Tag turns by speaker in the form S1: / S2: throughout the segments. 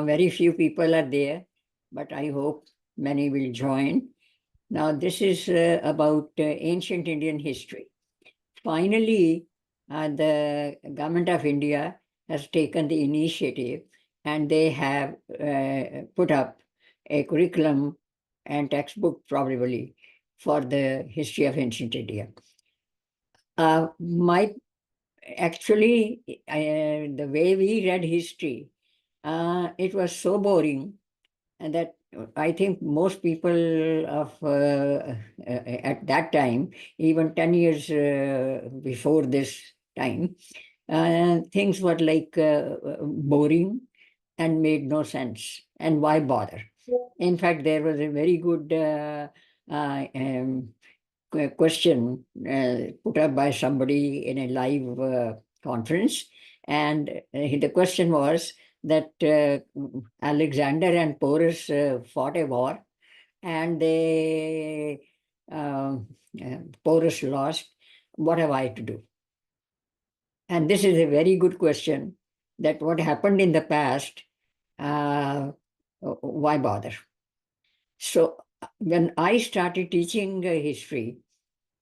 S1: Very few people are there, but I hope many will join. Now, this is about ancient Indian history. Finally, the government of India has taken the initiative and they have put up a curriculum and textbook probably for the history of ancient India. My actually, the way we read history, it was so boring, and that I think most people of at that time, even 10 years before this time, things were like boring and made no sense. And why bother? In fact, there was a very good question put up by somebody in a live conference. And the question was that Alexander and Porus fought a war, and uh, Porus lost. What have I to do? And this is a very good question, that what happened in the past, why bother? So when I started teaching history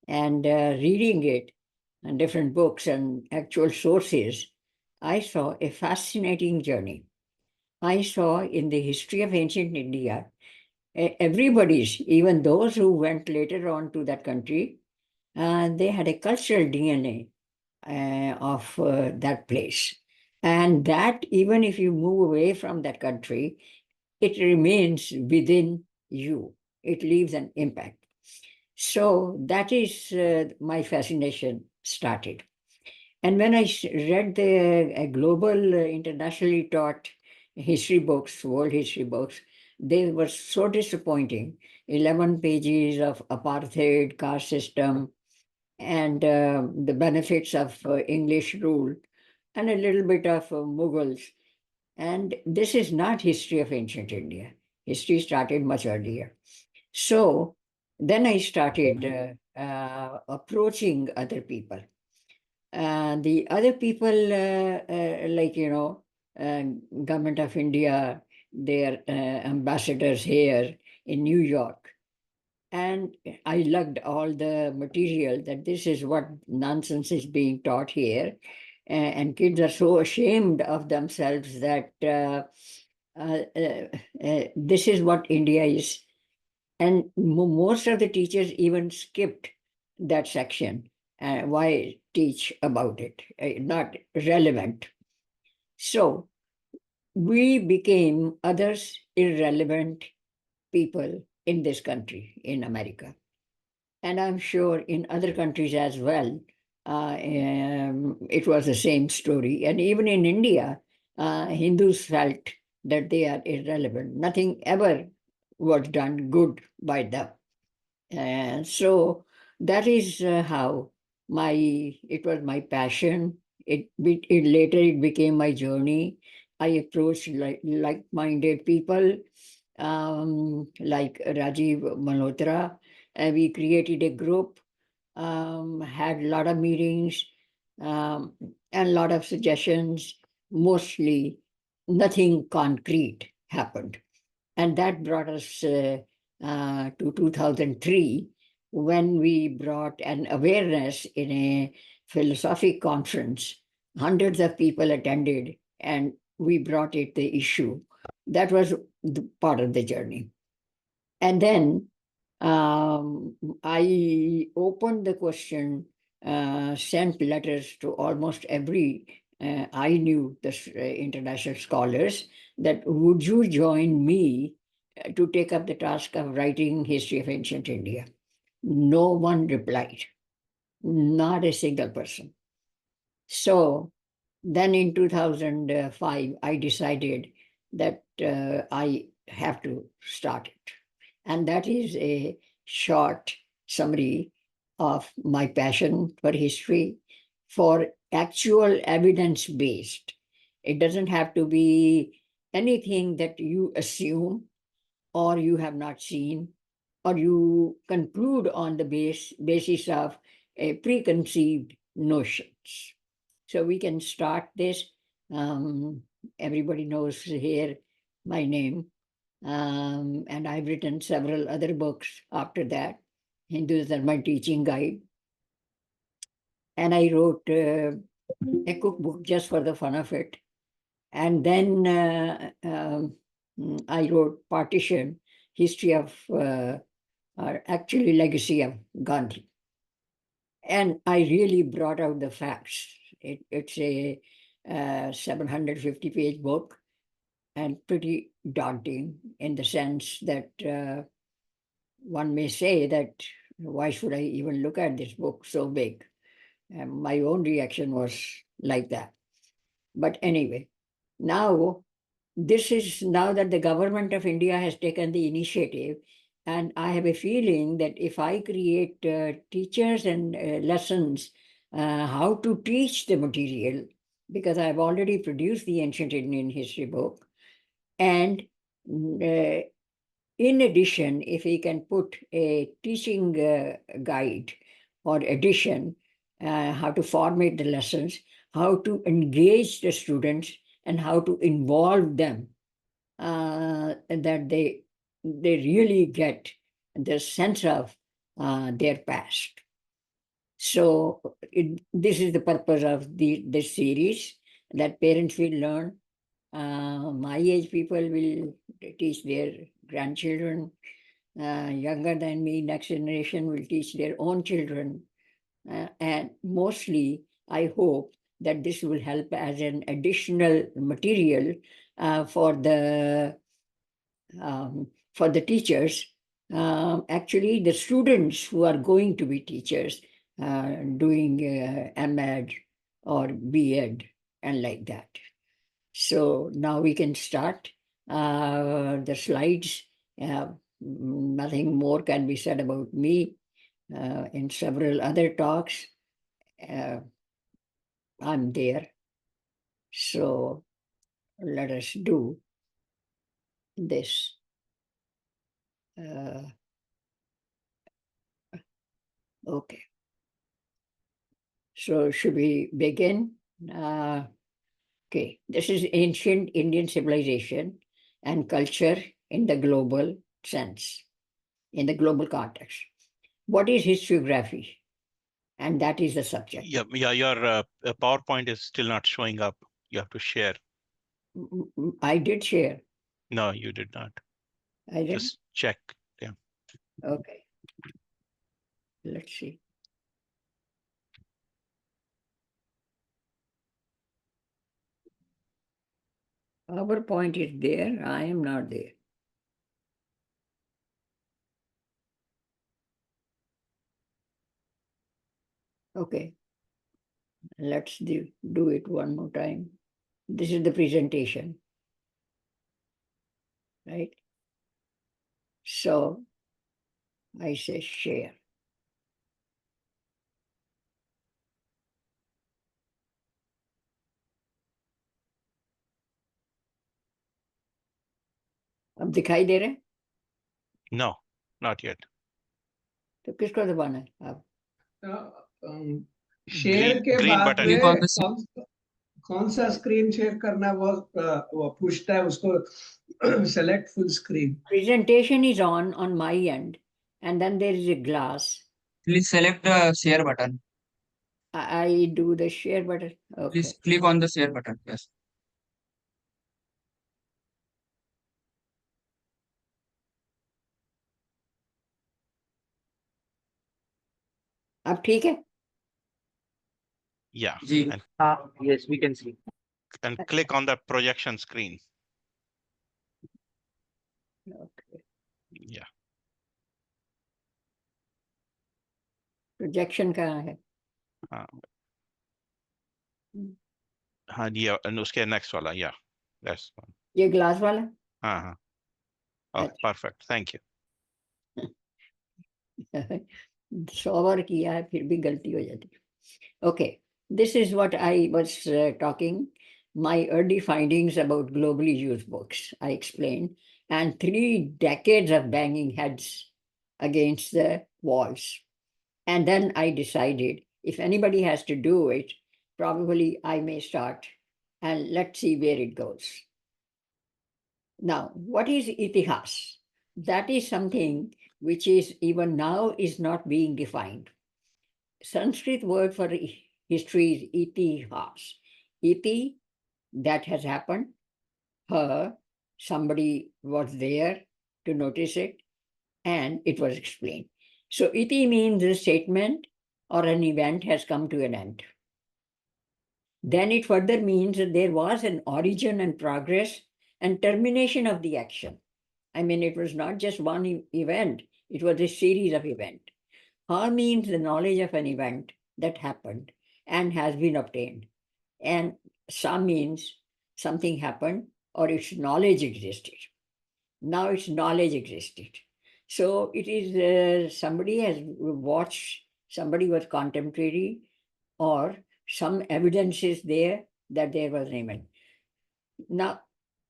S1: and reading it and different books and actual sources, I saw a fascinating journey. I saw in the history of ancient India, everybody's, even those who went later on to that country, they had a cultural DNA of that place. And that, even if you move away from that country, it remains within you. It leaves an impact. So that is my fascination started. And when I read the global, internationally taught history books, world history books, they were so disappointing. 11 pages of apartheid, caste system, and the benefits of English rule, and a little bit of Mughals. And this is not history of ancient India. History started much earlier. So then I started approaching other people. The other people, like, Government of India, their ambassadors here in New York. And I lugged all the material that this is what nonsense is being taught here. And kids are so ashamed of themselves that this is what India is. And most of the teachers even skipped that section. Why teach about it? Not relevant. So we became others irrelevant people in this country, in America. And I'm sure in other countries as well, it was the same story. And even in India, Hindus felt that they are irrelevant. Nothing ever was done good by them. And so that is how it was my passion. It later it became my journey. I approached like-minded people, like Rajiv Malhotra. We created a group, had a lot of meetings, and a lot of suggestions. Mostly nothing concrete happened. And that brought us to 2003, when we brought an awareness in a philosophic conference. Hundreds of people attended, and we brought it the issue. That was the part of the journey. And then I opened the question, sent letters to almost every, I knew the international scholars, that would you join me to take up the task of writing history of ancient India? No one replied, not a single person. So then in 2005, I decided that I have to start it. And that is a short summary of my passion for history, for actual evidence based. It doesn't have to be anything that you assume or you have not seen or you conclude on the basis of preconceived notions. So we can start this. Everybody knows here my name. And I've written several other books after that. Hindus are my teaching guide. And I wrote a cookbook just for the fun of it. And then I wrote Partition, History of, or actually Legacy of Gandhi. And I really brought out the facts. It's a 750-page book and pretty daunting in the sense that one may say that why should I even look at this book so big? And my own reaction was like that. But anyway, now this is now that the government of India has taken the initiative, and I have a feeling that if I create teachers and lessons, how to teach the material, because I've already produced the Ancient Indian History book, and uh, in addition, if we can put a teaching guide or edition, how to format the lessons, how to engage the students, and how to involve them, that they really get the sense of their past. So this is the purpose of this series, that parents will learn. My age people will teach their grandchildren. Younger than me, next generation will teach their own children. And mostly, I hope that this will help as an additional material for the teachers. Actually, the students who are going to be teachers, doing MEd or BEd and like that. So now we can start the slides. Nothing more can be said about me. In several other talks, I'm there. So let us do this. Okay. So should we begin? Okay. This is ancient Indian civilization and culture in the global sense, in the global context. What is historiography? And that is the subject.
S2: Yeah. Your PowerPoint is still not showing up. You have to share.
S1: I did share.
S2: No, you did not.
S1: I did.
S2: Just check. Yeah.
S1: Okay. Let's see. PowerPoint is there. I am not there. Okay. Let's do it one more time. This is the presentation, right? So I say share. अब दिखाई दे रहे?
S2: No, not yet.
S1: तो किसको दबाना है अब?
S3: Share के
S2: green
S3: बाद
S2: button.
S3: में कौन सा स्क्रीन शेयर करना वो पूछता है, उसको select full screen.
S1: Presentation is on my end, and then there is a glass.
S4: Please select the share button.
S1: I do the share button. Okay.
S4: Please click on the share button. Yes.
S1: अब ठीक है?
S2: Yeah.
S4: Ji.
S5: Yes, we can see.
S2: And click on the projection screen.
S1: Okay.
S2: Yeah.
S1: Projection कहाँ है?
S2: हाँ yeah, and उसके next वाला. Yeah. That's one.
S1: ये glass वाला?
S2: हाँ. Oh, perfect. Thank you.
S1: 100 बार किया है फिर भी गलती हो जाती है. Okay, this is what I was talking. My early findings about globally used books, I explained, and 3 decades of banging heads against the walls. And then I decided if anybody has to do it, probably I may start, and let's see where it goes. Now, what is itihas? That is something which is even now is not being defined. Sanskrit word for history is itihas. Iti, that has happened. Her, somebody was there to notice it, and it was explained. So iti means a statement or an event has come to an end. Then it further means that there was an origin and progress and termination of the action. I mean, it was not just one event, it was a series of events. Ha means the knowledge of an event that happened and has been obtained. And sa means something happened or its knowledge existed. Now its knowledge existed. So it is somebody has watched, somebody was contemporary, or some evidence is there that there was an event. Now,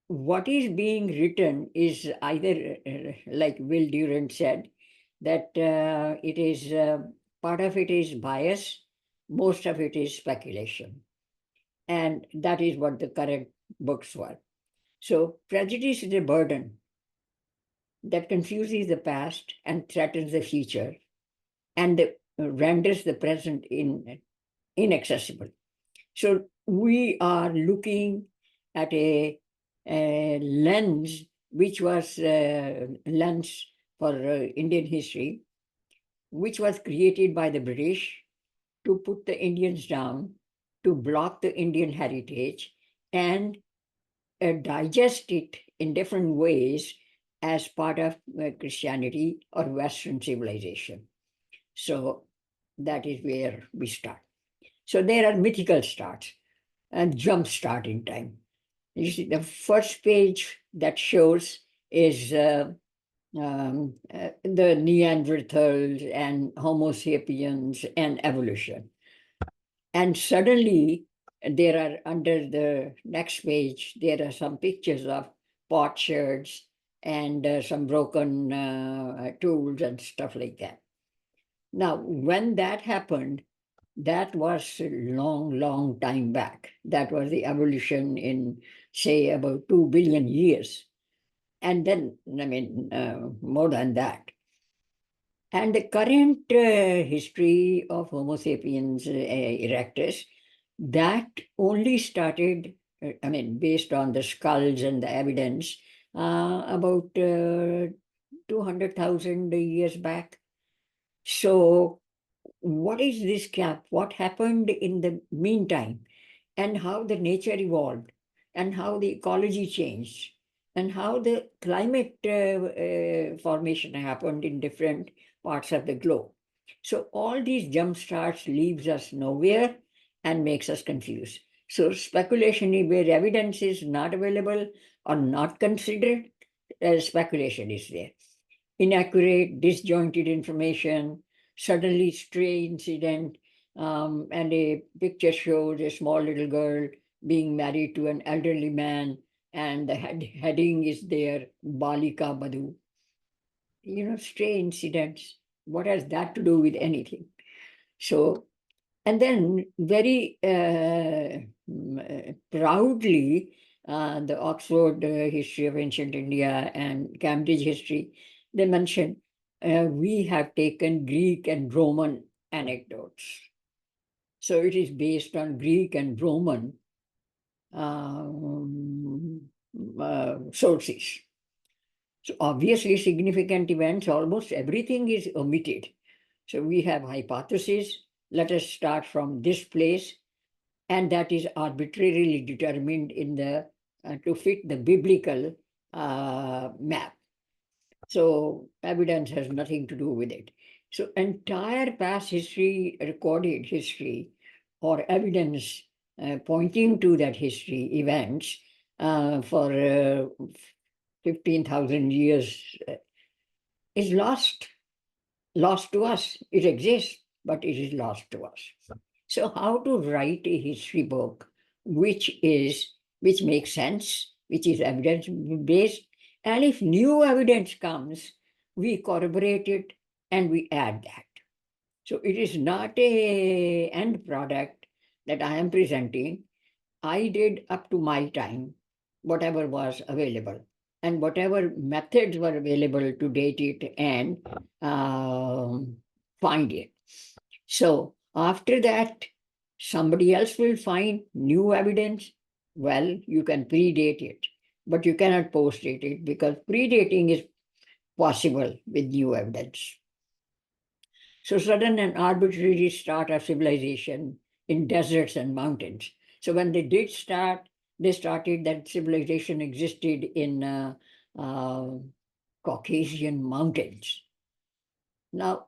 S1: what is being written is either, like Will Durant said, that it is part of it is bias, most of it is speculation. And that is what the current books were. So, prejudice is a burden that confuses the past and threatens the future and renders the present inaccessible. So we are looking at a lens which was lens for Indian history, which was created by the British to put the Indians down, to block the Indian heritage, and digest it in different ways as part of Christianity or Western civilization. So that is where we start. So there are mythical starts and jump start in time. You see, the first page that shows is the Neanderthals and Homo sapiens and evolution. And suddenly, there are under the next page, there are some pictures of potsherds and some broken tools and stuff like that. Now, when that happened, that was a long, long time back. That was the evolution in, say, about 2 billion years. And then, I mean, more than that. And the current history of Homo sapiens erectus, that only started, I mean, based on the skulls and the evidence, about 200,000 years back. So, what is this gap? What happened in the meantime? And how the nature evolved, and how the ecology changed, and how the climate formation happened in different parts of the globe. So all these jump starts leaves us nowhere and makes us confused. So speculation where evidence is not available or not considered, speculation is there. Inaccurate, disjointed information, suddenly stray incident, and a picture shows a small little girl being married to an elderly man, and the heading is there, Balika Badu. You know, stray incidents. What has that to do with anything? So, and then very proudly, the Oxford History of Ancient India and Cambridge History, they mention we have taken Greek and Roman anecdotes. So it is based on Greek and Roman sources. So obviously significant events, almost everything is omitted. So we have hypotheses. Let us start from this place, and that is arbitrarily determined in the to fit the biblical map. So evidence has nothing to do with it. So entire past history, recorded history, or evidence pointing to that history events for 15,000 years is lost to us. It exists, but it is lost to us. So how to write a history book which makes sense, which is evidence based, and if new evidence comes, we corroborate it and we add that. So it is not a end product that I am presenting. I did up to my time whatever was available. and whatever methods were available to date it and find it. So after that, somebody else will find new evidence. Well, you can predate it, but you cannot post-date it because predating is possible with new evidence. So sudden and arbitrary start of civilization in deserts and mountains. So when they did start, they started that civilization existed in Caucasian mountains. Now,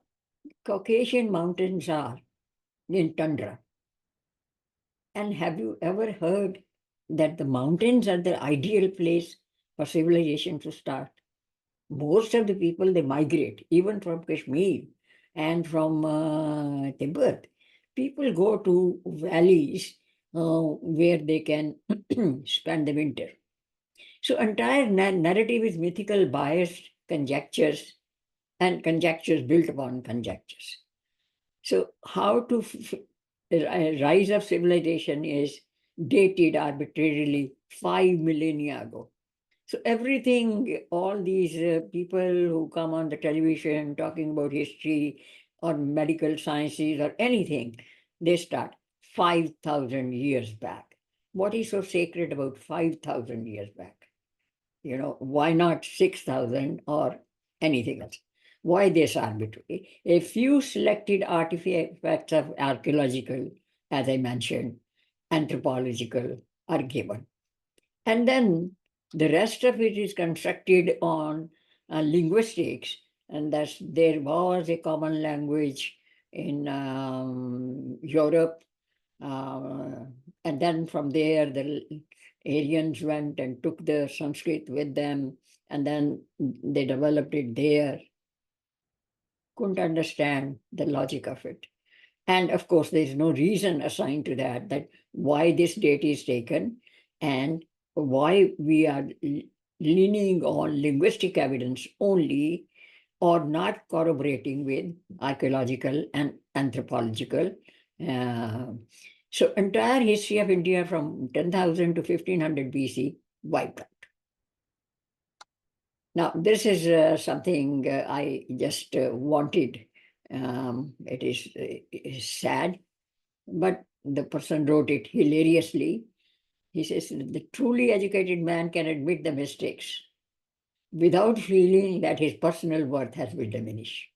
S1: Caucasian mountains are in tundra. And have you ever heard that the mountains are the ideal place for civilization to start? Most of the people, they migrate, even from Kashmir and from Tibet. People go to valleys where they can spend the winter. So entire narrative is mythical, biased conjectures, and conjectures built upon conjectures. So how to rise of civilization is dated arbitrarily 5 millennia ago. So everything, all these people who come on the television talking about history or medical sciences or anything, they start 5,000 years back. What is so sacred about 5,000 years back? You know, why not 6,000 or anything else? Why this arbitrary? A few selected artifacts of archaeological, as I mentioned, anthropological are given. And then the rest of it is constructed on linguistics, and thus there was a common language in Europe. And then from there, the Aryans went and took the Sanskrit with them, and then they developed it there. Couldn't understand the logic of it. And of course, there's no reason assigned to that why this date is taken and why we are leaning on linguistic evidence only or not corroborating with archaeological and anthropological. So entire history of India from 10,000 to 1500 BC wiped out. Now, this is something I just wanted. It is sad, but the person wrote it hilariously. He says, the truly educated man can admit the mistakes without feeling that his personal worth has been diminished.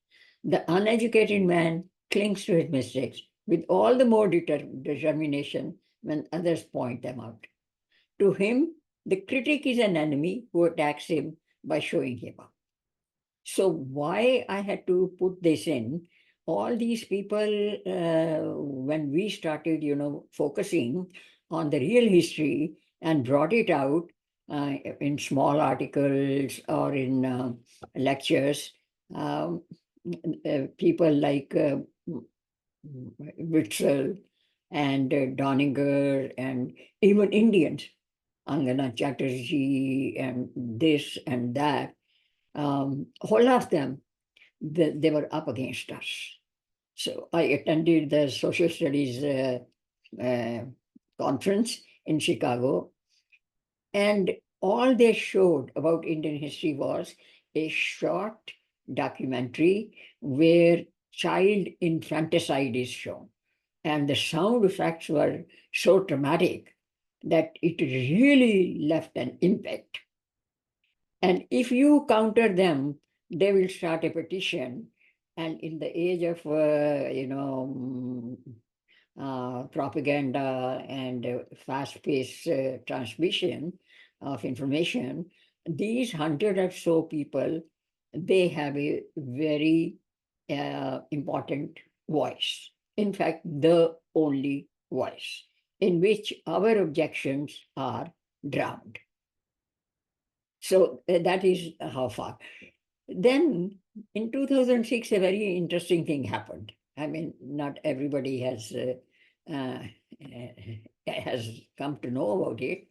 S1: The uneducated man clings to his mistakes with all the more determination when others point them out. To him, the critic is an enemy who attacks him by showing him up. So why I had to put this in, all these people, when we started, focusing on the real history and brought it out in small articles or in lectures, people like Witzel and Doninger and even Indians, Angana Chatterjee and this and that, all of them, they were up against us. So I attended the social studies conference in Chicago, and all they showed about Indian history was a short documentary where child infanticide is shown. And the sound effects were so dramatic that it really left an impact. And if you counter them, they will start a petition. And in the age of, propaganda and fast-paced transmission of information, these 100 or so people, they have a very important voice. In fact, the only voice in which our objections are drowned. So that is how far. Then in 2006, a very interesting thing happened. I mean, not everybody has come to know about it.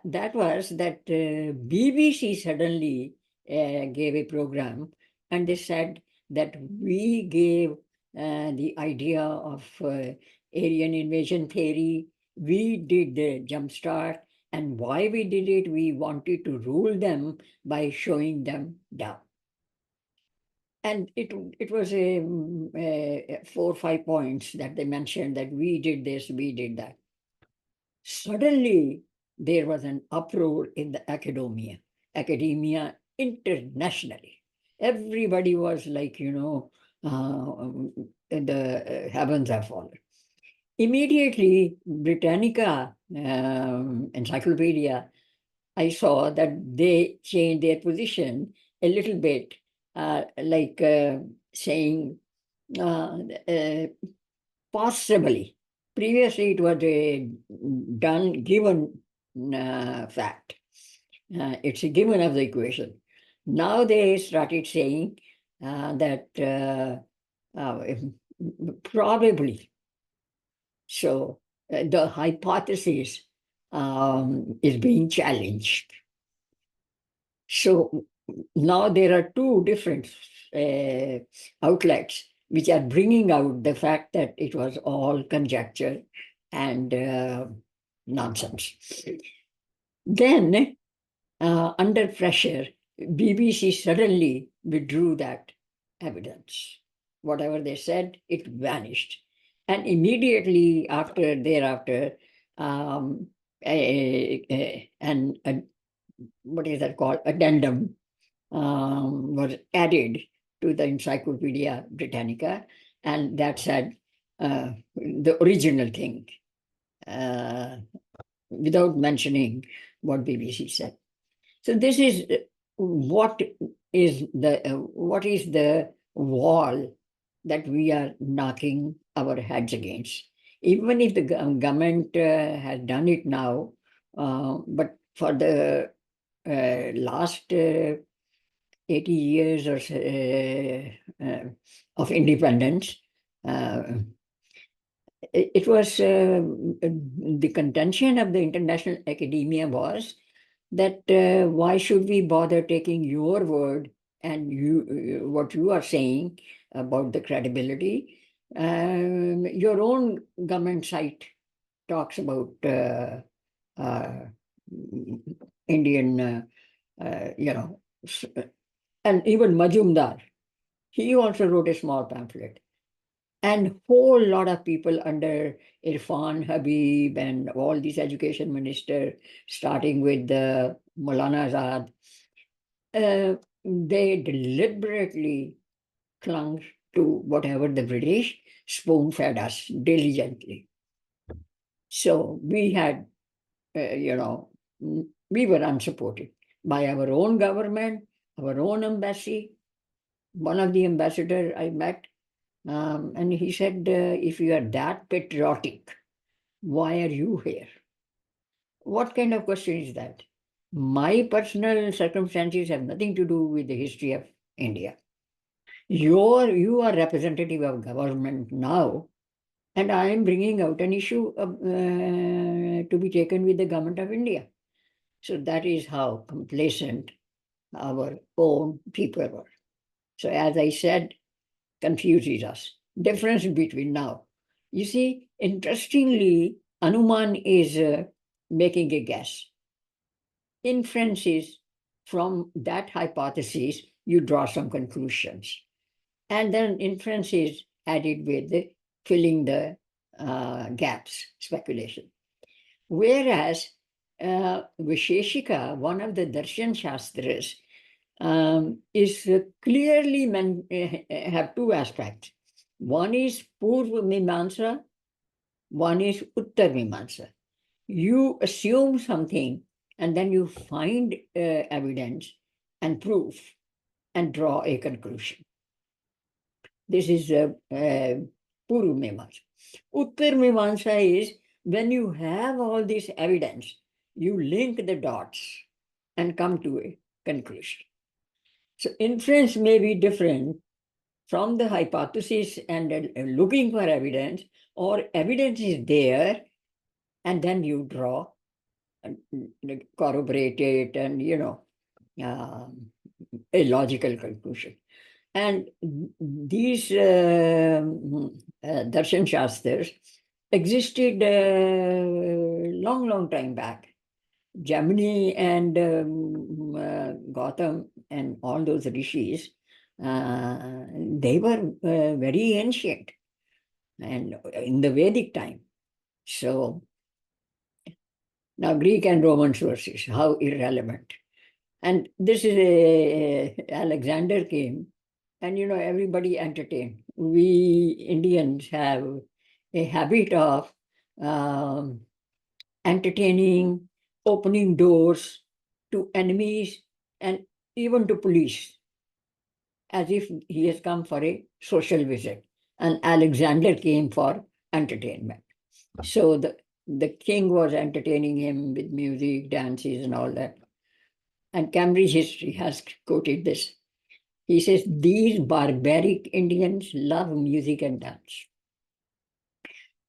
S1: That was that BBC suddenly gave a program, and they said that we gave the idea of Aryan invasion theory. We did the jumpstart, And why we did it, we wanted to rule them by showing them down. And it was a 4 or 5 points that they mentioned, that we did this, we did that. Suddenly, there was an uproar in the academia internationally. Everybody was like, the heavens have fallen. Immediately, Britannica Encyclopedia, I saw that they changed their position a little bit, saying possibly. Previously, it was a given fact. It's a given of the equation. Now they started saying that probably. So the hypothesis is being challenged. So now there are two different outlets which are bringing out the fact that it was all conjecture and nonsense. Then, under pressure, BBC suddenly withdrew that evidence. Whatever they said, it vanished. And immediately thereafter, what is that called? Addendum was added to the Encyclopedia Britannica, and that said the original thing, without mentioning what BBC said. So this is what is the wall that we are knocking our heads against. Even if the government has done it now, but for the last 80 years or so, of independence, it was the contention of the international academia was that why should we bother taking your word and what you are saying about the credibility? Your own government site talks about Indian, and even Majumdar, he also wrote a small pamphlet. And whole lot of people under Irfan Habib and all these education ministers, starting with Maulana Azad, they deliberately clung to whatever the British spoon-fed us diligently. So we had, we were unsupported by our own government, our own embassy. One of the ambassadors I met, and he said, if you are that patriotic, why are you here? What kind of question is that? My personal circumstances have nothing to do with the history of India. You are representative of government now, and I am bringing out an issue to be taken with the government of India. So that is how complacent our own people were. So as I said, confuses us. Difference between now. You see, interestingly, Anuman is making a guess. Inferences from that hypothesis, you draw some conclusions. And then inferences added with filling the gaps, speculation. Whereas Visheshika, one of the Darshan Shastras, is clearly have two aspects. One is Purva Mimamsa, one is Uttar Mimamsa. You assume something and then you find evidence and proof and draw a conclusion. This is Purva Mimamsa. Uttar Mimamsa is when you have all this evidence, you link the dots and come to a conclusion. So inference may be different from the hypothesis and looking for evidence, or evidence is there and then you draw, corroborate it, and a logical conclusion. And these Darshan Shastras existed long time back. Gemini and Gautam and all those rishis, they were very ancient and in the Vedic time. So now Greek and Roman sources, how irrelevant. And this is Alexander came, and everybody entertained. We Indians have a habit of um, entertaining, opening doors to enemies and even to police, as if he has come for a social visit. And Alexander came for entertainment. So the king was entertaining him with music, dances, and all that. And Cambridge history has quoted this. He says, these barbaric Indians love music and dance.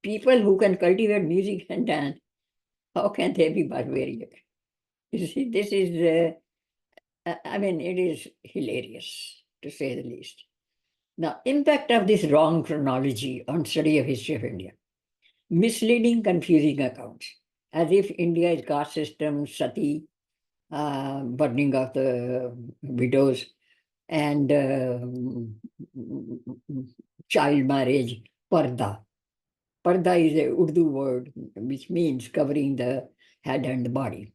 S1: People who can cultivate music and dance, how can they be barbaric? You see, this is, I mean, it is hilarious, to say the least. Now, impact of this wrong chronology on study of history of India. Misleading, confusing accounts, as if India is caste system, sati, burning of the widows, and child marriage, parda. Parda is a Urdu word which means covering the head and the body.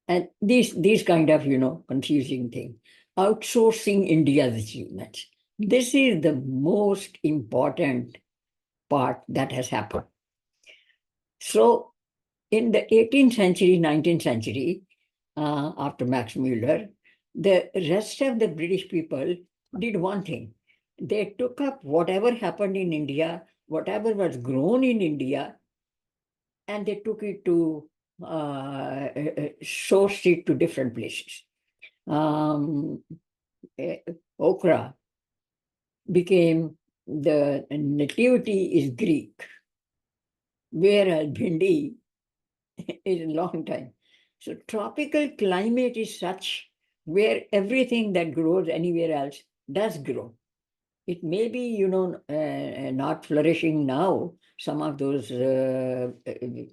S1: And these kind of, confusing thing. Outsourcing India's achievements. This is the most important part that has happened. So in the 18th century, 19th century, after Max Muller, the rest of the British people did one thing. They took up whatever happened in India, whatever was grown in India, and they took it to sourced it to different places. Okra became the nativity is Greek, whereas bhindi is a long time. So tropical climate is such where everything that grows anywhere else does grow. It may be, not flourishing now, some of those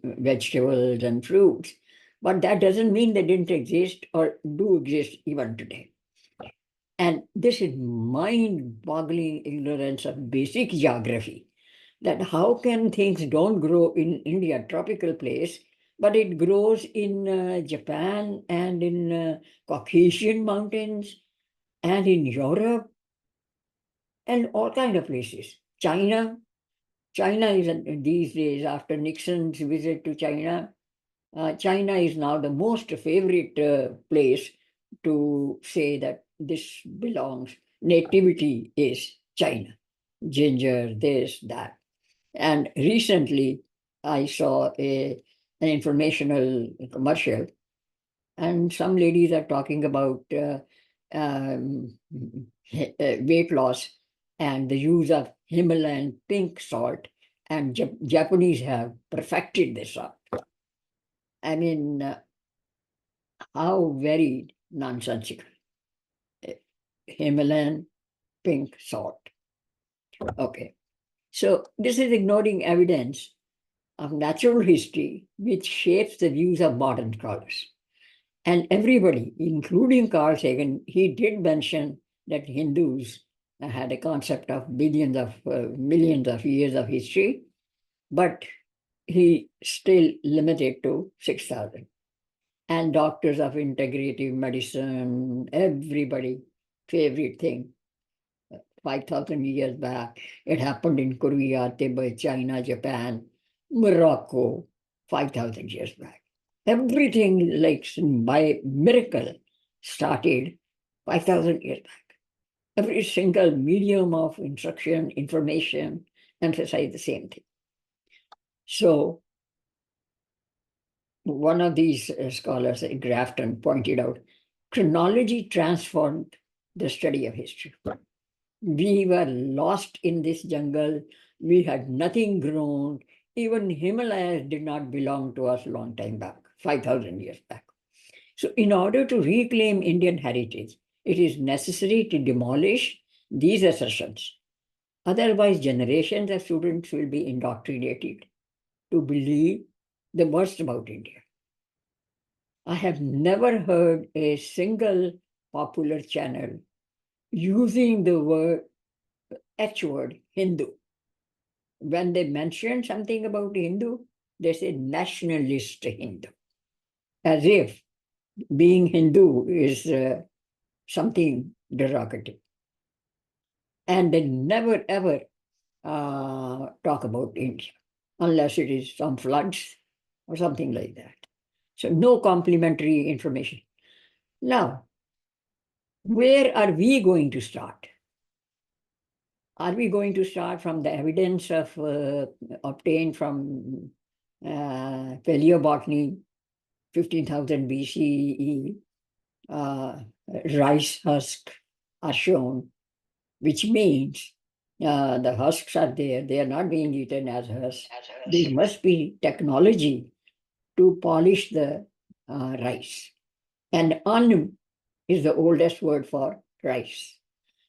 S1: vegetables and fruits, but that doesn't mean they didn't exist or do exist even today. And this is mind-boggling ignorance of basic geography, that how can things don't grow in India, tropical place, but it grows in Japan and in Caucasian mountains and in Europe and all kind of places. China is these days, after Nixon's visit to China, China is now the most favorite place to say that this belongs, nativity is China. Ginger, this, that. And recently, I saw an informational commercial, and some ladies are talking about weight loss and the use of Himalayan pink salt, and Japanese have perfected this salt. I mean, how very nonsensical. Himalayan pink salt. Okay. So this is ignoring evidence of natural history which shapes the views of modern scholars. And everybody, including Carl Sagan, he did mention that Hindus had a concept of millions of years of history, but he still limited to 6,000. And doctors of integrative medicine, everybody, favorite thing, 5,000 years back. It happened in Korea, Tibet, China, Japan, Morocco, 5,000 years back. Everything, like by miracle, started 5,000 years back. Every single medium of instruction, information, emphasized the same thing. So one of these scholars, Grafton, pointed out, chronology transformed the study of history. We were lost in this jungle. We had nothing grown. Even Himalayas did not belong to us a long time back, 5,000 years back. So in order to reclaim Indian heritage, it is necessary to demolish these assertions. Otherwise, generations of students will be indoctrinated to believe the worst about India. I have never heard a single popular channel using the H word, Hindu. When they mention something about Hindu, they say nationalist Hindu, as if being Hindu is something derogatory. And they never ever talk about India, unless it is some floods or something like that. So no complementary information. Now, where are we going to start? Are we going to start from the evidence of obtained from paleobotany, 15,000 BCE? Rice husk are shown, which means the husks are there. They are not being eaten as husks. There must be technology to polish the rice. And ann is the oldest word for rice.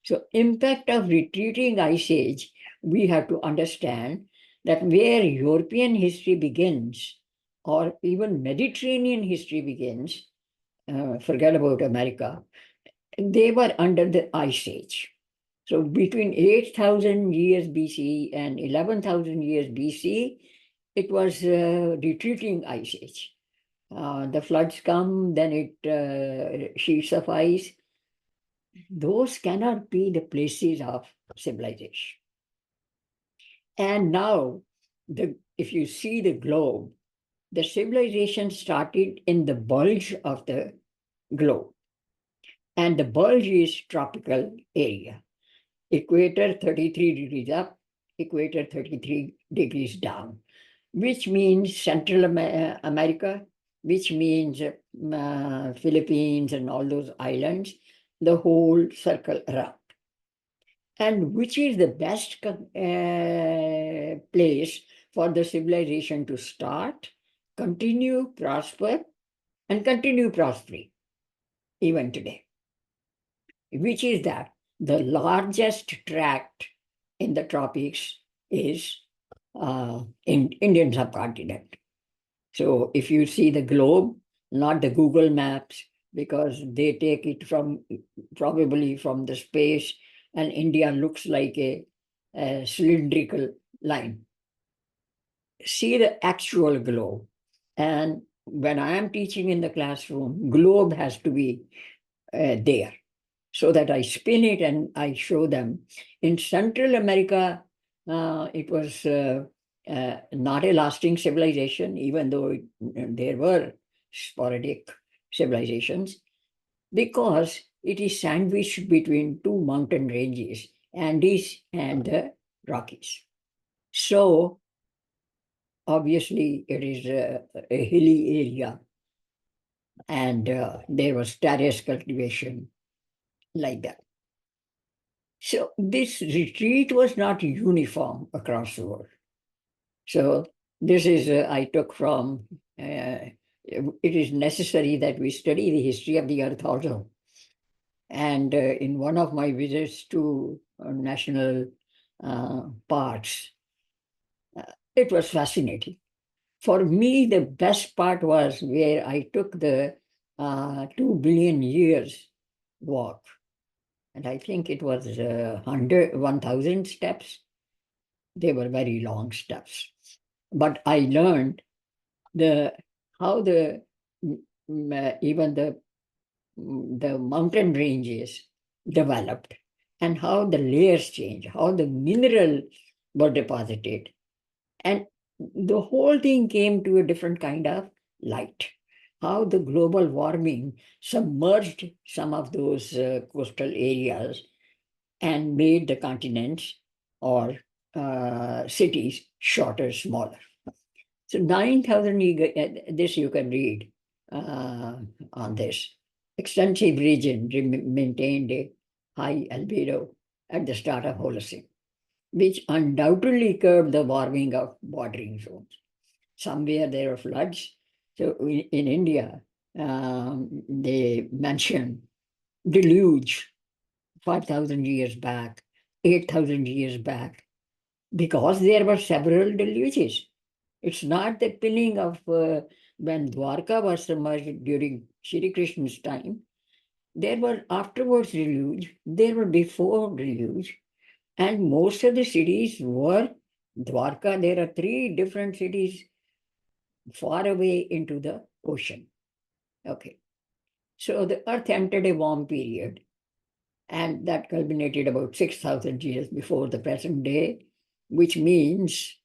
S1: So impact of retreating ice age, we have to understand that where European history begins, or even Mediterranean history begins, forget about America, they were under the ice age. So between 8,000 years BC and 11,000 years BC, it was retreating ice age. The floods come, then it sheets of ice. Those cannot be the places of civilization. And now, if you see the globe, the civilization started in the bulge of the globe. And the bulge is tropical area. Equator 33 degrees up, equator 33 degrees down, which means Central America, which means Philippines and all those islands, the whole circle around. And which is the best place for the civilization to start, continue, prosper, and continue prospering, even today. Which is that the largest tract in the tropics is in Indian subcontinent. So if you see the globe, not the Google Maps, because they take it from probably from the space, and India looks like a cylindrical line. See the actual globe. And when I am teaching in the classroom, globe has to be there, so that I spin it and I show them. In Central America, it was not a lasting civilization, even though there were sporadic civilizations, because it is sandwiched between two mountain ranges, Andes and the Rockies. So obviously it is a hilly area, and there was terrace cultivation like that. So this retreat was not uniform across the world. So this is, I took from, it is necessary that we study the history of the earth also. And in one of my visits to national parks, it was fascinating. For me, the best part was where I took the 2 billion years walk. And I think it was 1,000 steps. They were very long steps. But I learned how even the mountain ranges developed, and how the layers changed, how the minerals were deposited. And the whole thing came to a different kind of light. How the global warming submerged some of those coastal areas and made the continents or cities shorter, smaller. So 9,000, this you can read on this. Extensive region maintained a high albedo at the start of Holocene, which undoubtedly curbed the warming of bordering zones. Somewhere there are floods. So in India, they mention deluge 5,000 years back, 8,000 years back, because there were several deluges. It's not the pinning of when Dwarka was submerged during Shri Krishna's time, there were afterwards deluge, there were before deluge, and most of the cities were Dwarka. There are 3 different cities far away into the ocean. Okay. So the earth entered a warm period, and that culminated about 6,000 years before the present day, which means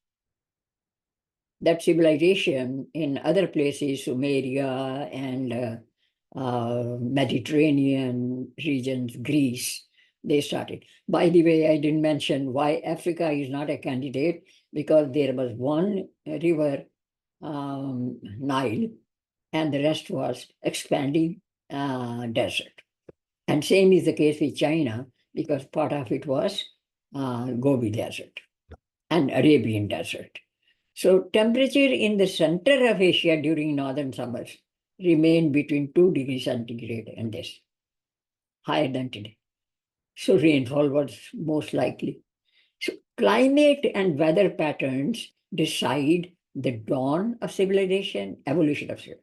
S1: that civilization in other places, Sumeria and Mediterranean regions, Greece, they started. By the way, I didn't mention why Africa is not a candidate, because there was one river, Nile, and the rest was expanding desert. And same is the case with China, because part of it was Gobi Desert and Arabian Desert. So temperature in the center of Asia during northern summers remained between 2 degrees centigrade and this, higher than today. So rainfall was most likely. So climate and weather patterns decide the dawn of civilization, evolution of civilization.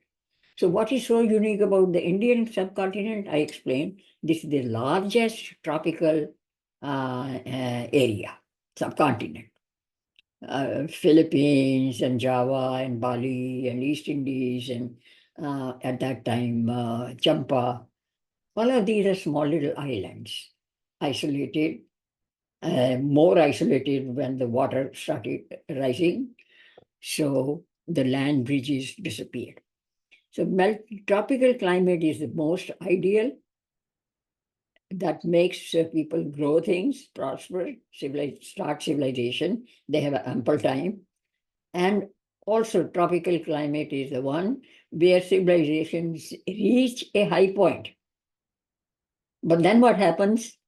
S1: So what is so unique about the Indian subcontinent? I explained, this is the largest tropical area, subcontinent. Philippines and Java and Bali and East Indies and at that time Champa, all of these are small little islands, isolated, more isolated when the water started rising. So the land bridges disappeared. So tropical climate is the most ideal. That makes people grow things, prosper, start civilization. They have ample time. And also tropical climate is the one where civilizations reach a high point. But then what happens?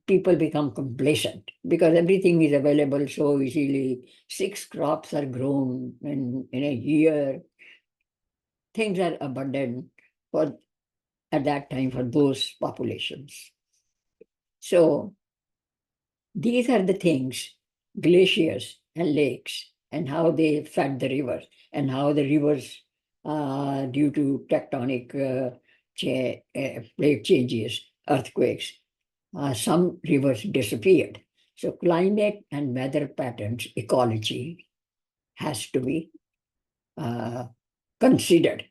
S1: People become complacent because everything is available so easily. 6 crops are grown in a year. Things are abundant for at that time for those populations. So these are the things, glaciers and lakes, and how they fed the rivers, and how the rivers, due to tectonic plate changes, earthquakes, some rivers disappeared. So climate and weather patterns, ecology, has to be considered.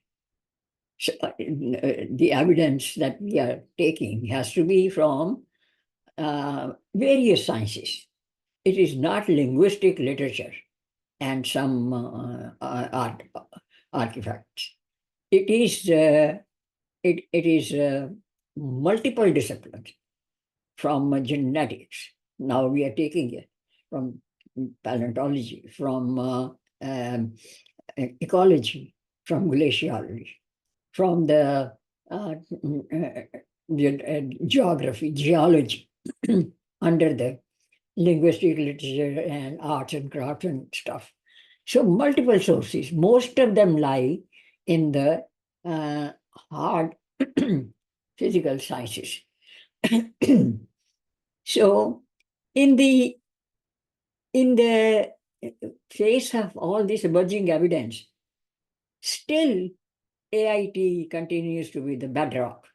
S1: So, the evidence that we are taking has to be from various sciences. It is not linguistic literature and some artifacts. It is multiple disciplines, from genetics. Now we are taking it from paleontology, from ecology, from glaciology, from the geography, geology, under the linguistic literature and arts and crafts and stuff. So multiple sources, most of them lie in the hard physical sciences. So in the face of all this emerging evidence, still AIT continues to be the bedrock.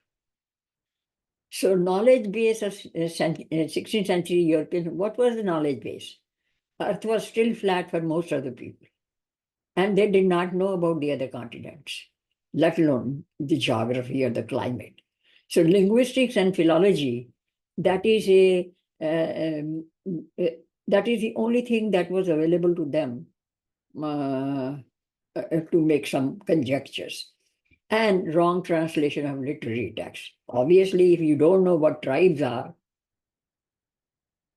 S1: So knowledge base of 16th century European, what was the knowledge base? Earth was still flat for most of the people. And they did not know about the other continents, let alone the geography or the climate. So linguistics and philology, that is the only thing that was available to them to make some conjectures. And wrong translation of literary texts. Obviously, if you don't know what tribes are,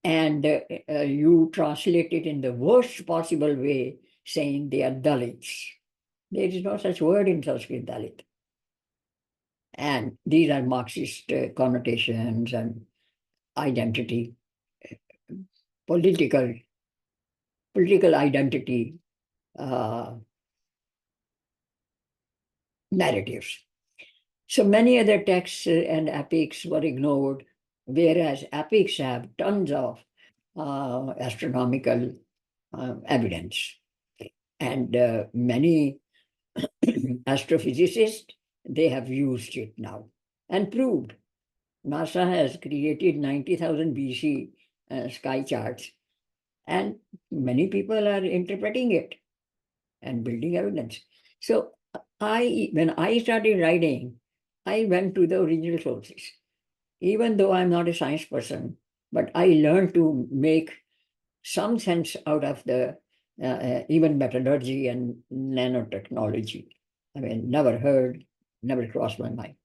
S1: and you translate it in the worst possible way, saying they are Dalits. There is no such word in Sanskrit, Dalit. And these are Marxist connotations and identity, political identity narratives. So many other texts and epics were ignored, whereas epics have tons of astronomical evidence. And many astrophysicists, they have used it now and proved. NASA has created 90,000 BC sky charts, and many people are interpreting it and building evidence. So when I started writing, I went to the original sources. Even though I'm not a science person, but I learned to make some sense out of the even metallurgy and nanotechnology. I mean, never heard, never crossed my mind.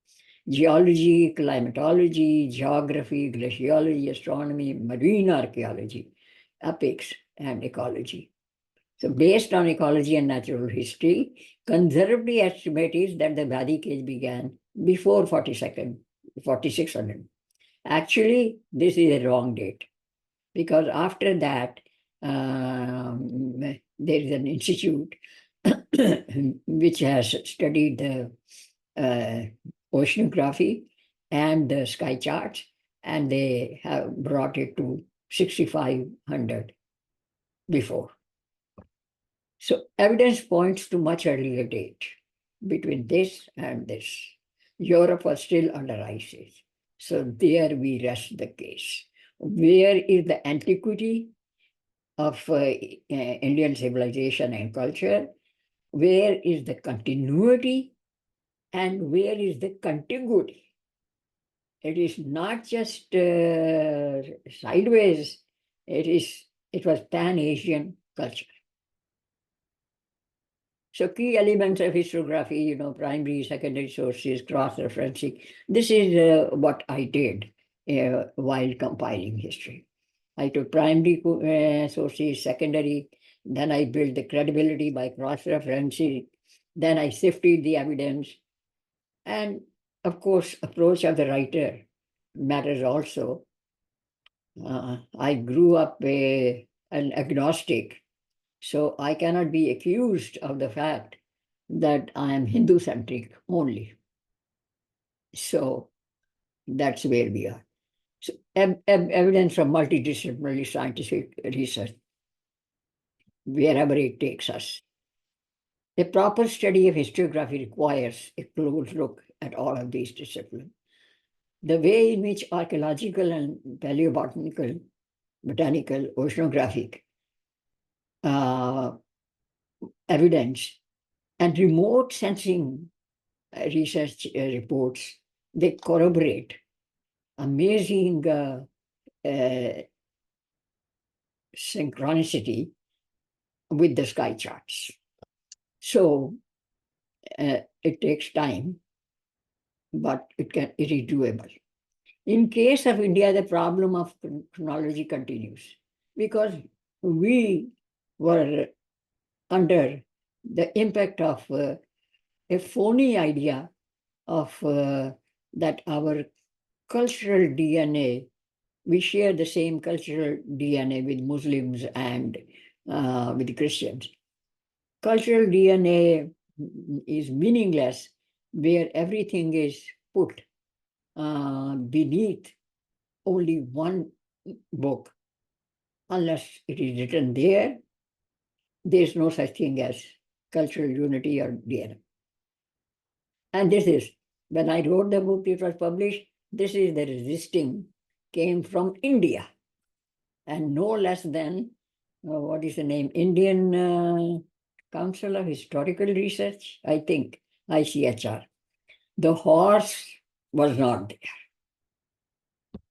S1: Geology, climatology, geography, glaciology, astronomy, marine archaeology, epics, and ecology. So based on ecology and natural history, conservative estimate is that the Vedic age began before 4600. Actually, this is a wrong date because after that, there is an institute which has studied the oceanography and the sky charts, and they have brought it to 6500 before. So evidence points to much earlier date between this and this. Europe was still under ice age. So there we rest the case. Where is the antiquity of Indian civilization and culture? Where is the continuity? And where is the contiguity? It is not just sideways. It was Pan-Asian culture. So key elements of historiography, primary, secondary sources, cross-referencing. This is what I did while compiling history. I took primary sources, secondary, then I built the credibility by cross-referencing, then I sifted the evidence, and of course, approach of the writer matters also. I grew up an agnostic, so I cannot be accused of the fact that I am Hindu-centric only. So that's where we are. So evidence from multidisciplinary scientific research, wherever it takes us. A proper study of historiography requires a close look at all of these disciplines. The way in which archaeological and paleobotanical, botanical, oceanographic evidence and remote sensing research reports, they corroborate amazing synchronicity with the sky charts. So it takes time, but it is doable. In case of India, the problem of chronology continues because we were under the impact of a phony idea of that our cultural DNA, we share the same cultural DNA with Muslims and with Christians. Cultural DNA is meaningless where everything is put beneath only one book. Unless it is written there, there's no such thing as cultural unity or DNA. And this is, when I wrote the book, it was published, this is the resisting came from India. And no less than, what is the name, Indian Council of Historical Research, I think, ICHR. The horse was not there.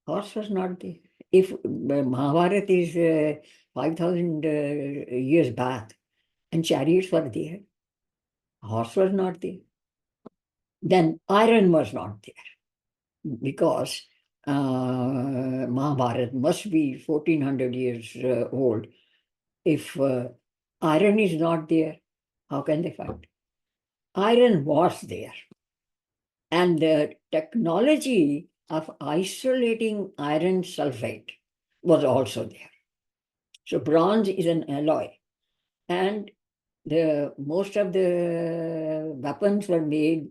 S1: Horse was not there. If Mahabharata is 5,000 years back and chariots were there, horse was not there. Then iron was not there because Mahabharata must be 1400 years old. If iron is not there, how can they fight? Iron was there. And the technology of isolating iron sulfate was also there. So bronze is an alloy. And most of the weapons were made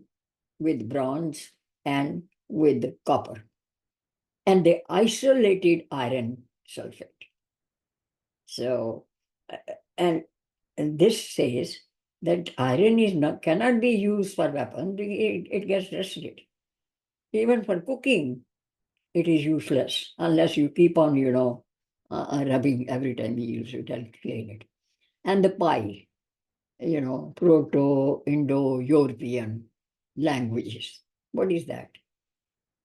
S1: with bronze and with copper. And they isolated iron sulfate. So, and this says that iron is not cannot be used for weapon, it gets rusted. Even for cooking, it is useless unless you keep on, rubbing every time you use it and clean it. And the pie, Proto-Indo-European languages. What is that?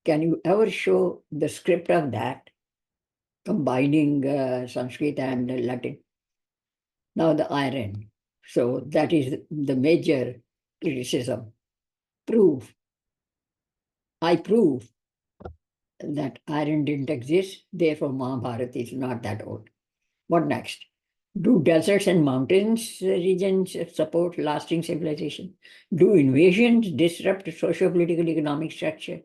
S1: Can you ever show the script of that, combining Sanskrit and Latin? Now the iron. So that is the major criticism. I prove that iron didn't exist, therefore Mahabharata is not that old. What next? Do deserts and mountains regions support lasting civilization? Do invasions disrupt socio-political economic structure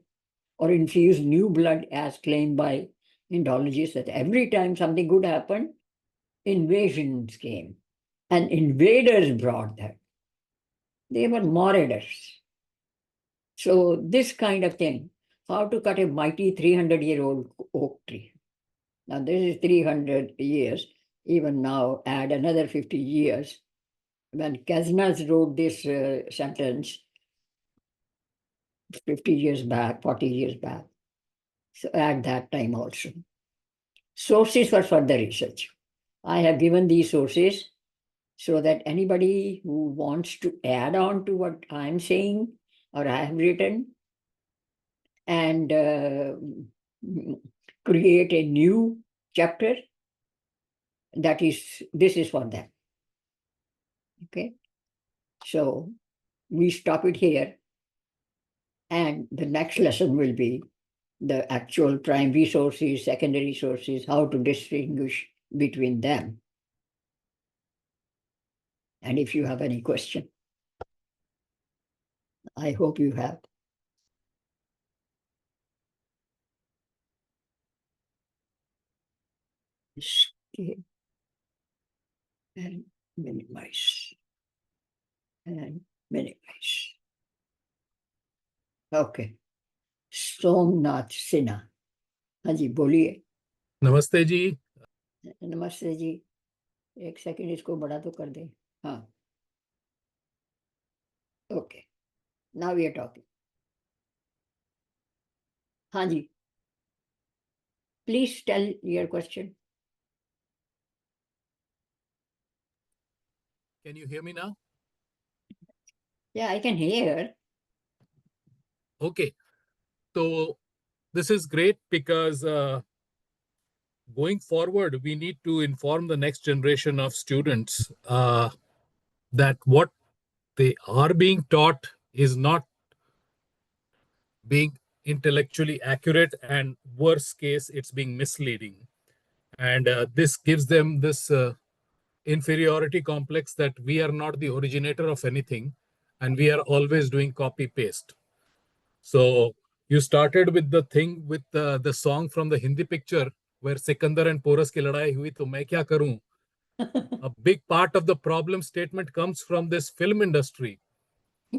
S1: or infuse new blood as claimed by Indologists that every time something good happened, invasions came and invaders brought that. They were marauders. So this kind of thing, how to cut a mighty 300-year-old oak tree. Now this is 300 years. Even now, add another 50 years. When Kesnas wrote this sentence 50 years back, 40 years back, so at that time also. Sources for further research. I have given these sources so that anybody who wants to add on to what I'm saying or I have written and create a new chapter, this is for them. Okay, so we stop it here, and the next lesson will be the actual primary sources, secondary sources, how to distinguish between them. And if you have any question, I hope you have. Escape and minimize. And minimize. Okay. Somnath Sinha, हाँ जी बोलिए।
S6: नमस्ते जी।
S1: नमस्ते जी, एक second इसको बड़ा तो कर दे। हाँ, okay, now we are talking. हाँ जी, please tell your question.
S6: Can you hear me now?
S1: Yeah, I can hear.
S6: Okay, so this is great because going forward, we need to inform the next generation of students that what they are being taught is not being intellectually accurate, and worst case, it's being misleading. And this gives them this inferiority complex that we are not the originator of anything, and we are always doing copy paste. So you started with the thing with the song from the Hindi picture where Sikandar and Porus ki ladai hui to main kya karun. A big part of the problem statement comes from this film industry.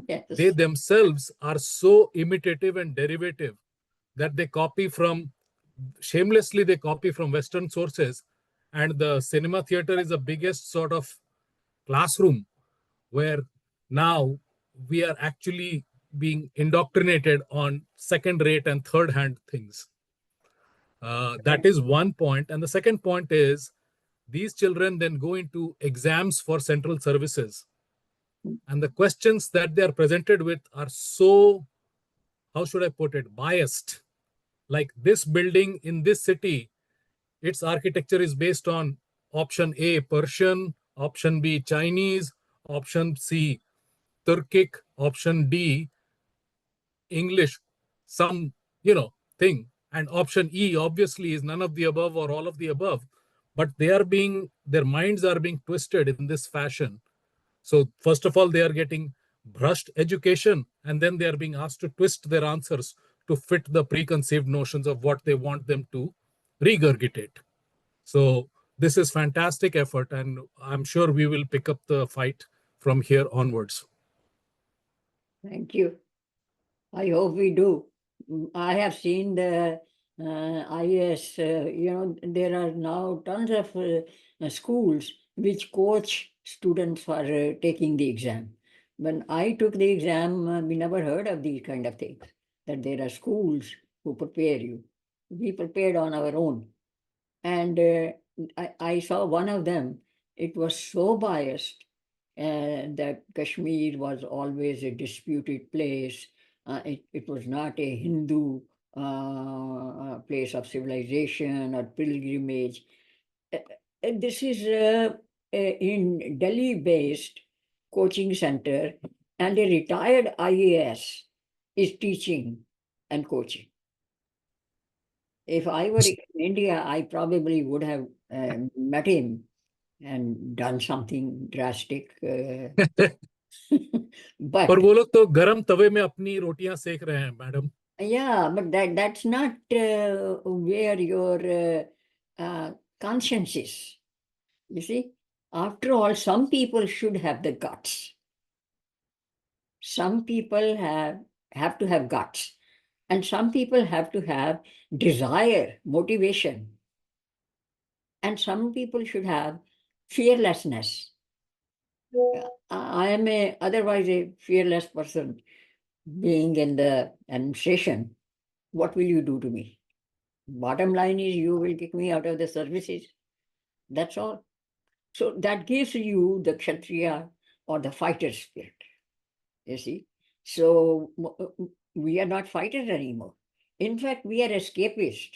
S1: Yes.
S6: They themselves are so imitative and derivative that they copy from, shamelessly they copy from Western sources. And the cinema theater is the biggest sort of classroom where now we are actually being indoctrinated on second rate and third hand things. That is one point. And the second point is these children then go into exams for central services. And the questions that they are presented with are so, how should I put it, biased. Like this building in this city, its architecture is based on option A, Persian, option B, Chinese, option C, Turkic, option D, English, some, thing. And option E obviously is none of the above or all of the above. But their minds are being twisted in this fashion. So first of all, they are getting brushed education, and then they are being asked to twist their answers to fit the preconceived notions of what they want them to regurgitate. So this is fantastic effort, and I'm sure we will pick up the fight from here onwards.
S1: Thank you. I hope we do. I have seen the IAS, there are now tons of schools which coach students for taking the exam. When I took the exam, we never heard of these kind of things, that there are schools who prepare you. We prepared on our own. And I saw one of them, it was so biased that Kashmir was always a disputed place. It was not a Hindu place of civilization or pilgrimage. This is in Delhi-based coaching center, and a retired IAS is teaching and coaching. If I were in India, I probably would have met him and done something drastic. But
S6: और वो लोग तो गरम तवे में अपनी रोटियां सेक रहे हैं madam.
S1: yeah, but that's not where your conscience is. You see, after all, some people should have the guts. Some people have to have guts, and some people have to have desire, motivation, and some people should have fearlessness. I am otherwise a fearless person. Being in the administration, what will you do to me? Bottom line is you will kick me out of the services. That's all. So that gives you the Kshatriya or the fighter spirit. You see? So we are not fighters anymore. In fact, we are escapist.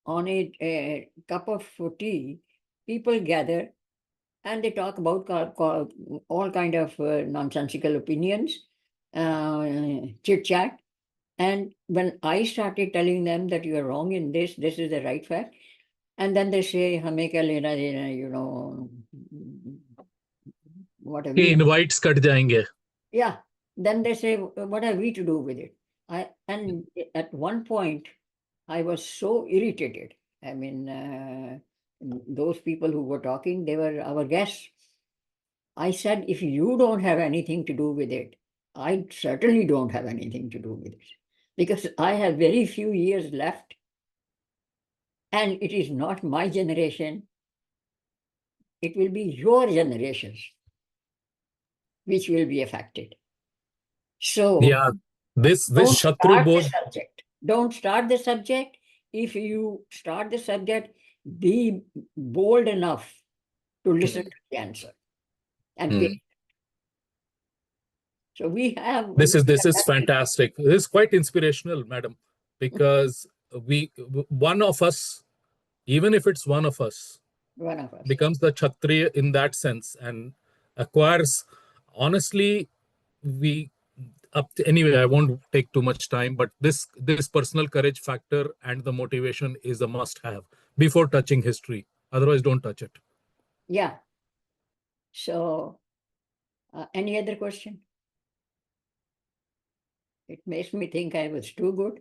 S1: On a cup of tea, people gather and they talk about all kind of nonsensical opinions, chit chat. And when I started telling them that you are wrong in this is the right fact, and then they say, "Hame kya lena dena," you know, what have
S6: कि
S1: we?
S6: Invites cut जाएंगे.
S1: Yeah. Then they say, "What are we to do with it?" And at one point, I was so irritated. I mean, those people who were talking, they were our guests. I said, if you don't have anything to do with it, I certainly don't have anything to do with it, because I have very few years left, and it is not my generation. It will be your generations which will be affected. So
S6: Yeah, this
S1: don't
S6: Shatru
S1: start the
S6: Bodh.
S1: subject. Don't start the subject. If you start the subject, be bold enough to listen to the answer and pay. So we have
S6: This is fantastic. This is quite inspirational, madam, because one of us, even if it's one of us,
S1: one of us.
S6: becomes the Kshatriya in that sense and acquires, honestly, anyway, I won't take too much time, but this personal courage factor and the motivation is a must have before touching history. Otherwise, don't touch it.
S1: Yeah. So any other question? It makes me think I was too good.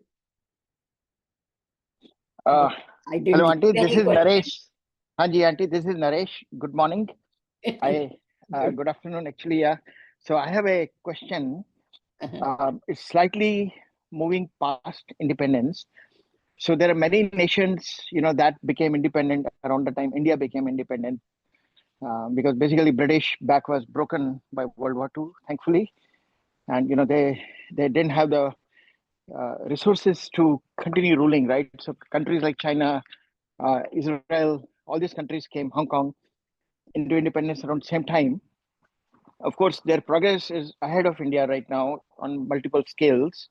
S7: Uh,
S1: I didn't
S7: hello,
S1: give
S7: Auntie. This
S1: any
S7: is
S1: question.
S7: Naresh. Hanji, Auntie. This is Naresh. Good morning. Good afternoon, actually. Yeah. So I have a question. It's slightly moving past independence. So there are many nations, that became independent around the time India became independent, because basically British back was broken by World War II, thankfully, and they didn't have the resources to continue ruling, right? So countries like China, Israel, all these countries came, Hong Kong, into independence around the same time. Of course, their progress is ahead of India right now on multiple scales.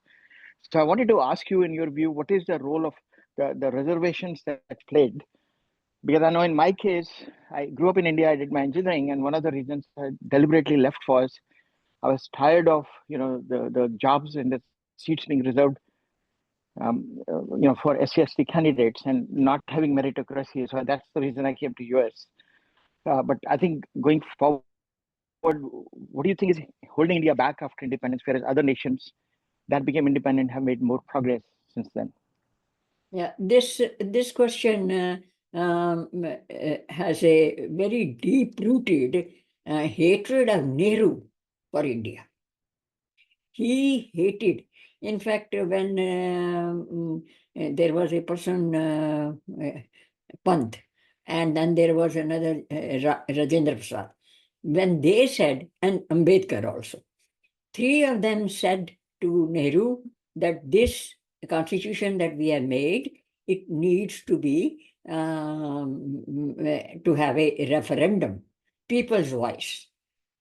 S7: So I wanted to ask you, in your view, what is the role of the reservations that played? Because I know in my case, I grew up in India, I did my engineering, and one of the reasons I deliberately left was I was tired of the jobs and the seats being reserved for SC/ST candidates and not having meritocracy. So that's the reason I came to US. But I think going forward, what do you think is holding India back after independence, whereas other nations that became independent have made more progress since then?
S1: Yeah, this question has a very deep-rooted hatred of Nehru for India. He hated. In fact, when there was a person, Pant, and then there was another Rajendra Prasad. When they said, and Ambedkar also, three of them said to Nehru that this constitution that we have made, it needs to be to have a referendum, people's voice.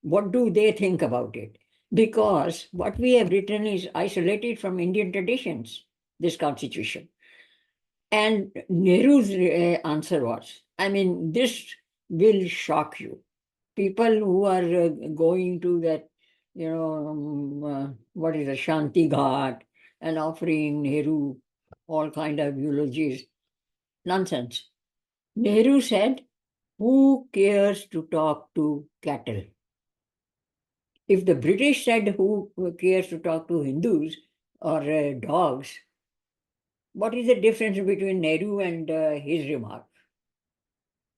S1: What do they think about it? Because what we have written is isolated from Indian traditions, this constitution. And Nehru's answer was, I mean, this will shock you. People who are going to that, what is a Shanti Ghat and offering Nehru all kind of eulogies. Nonsense. Nehru said, who cares to talk to cattle? If the British said, who cares to talk to Hindus or dogs, what is the difference between Nehru and his remark?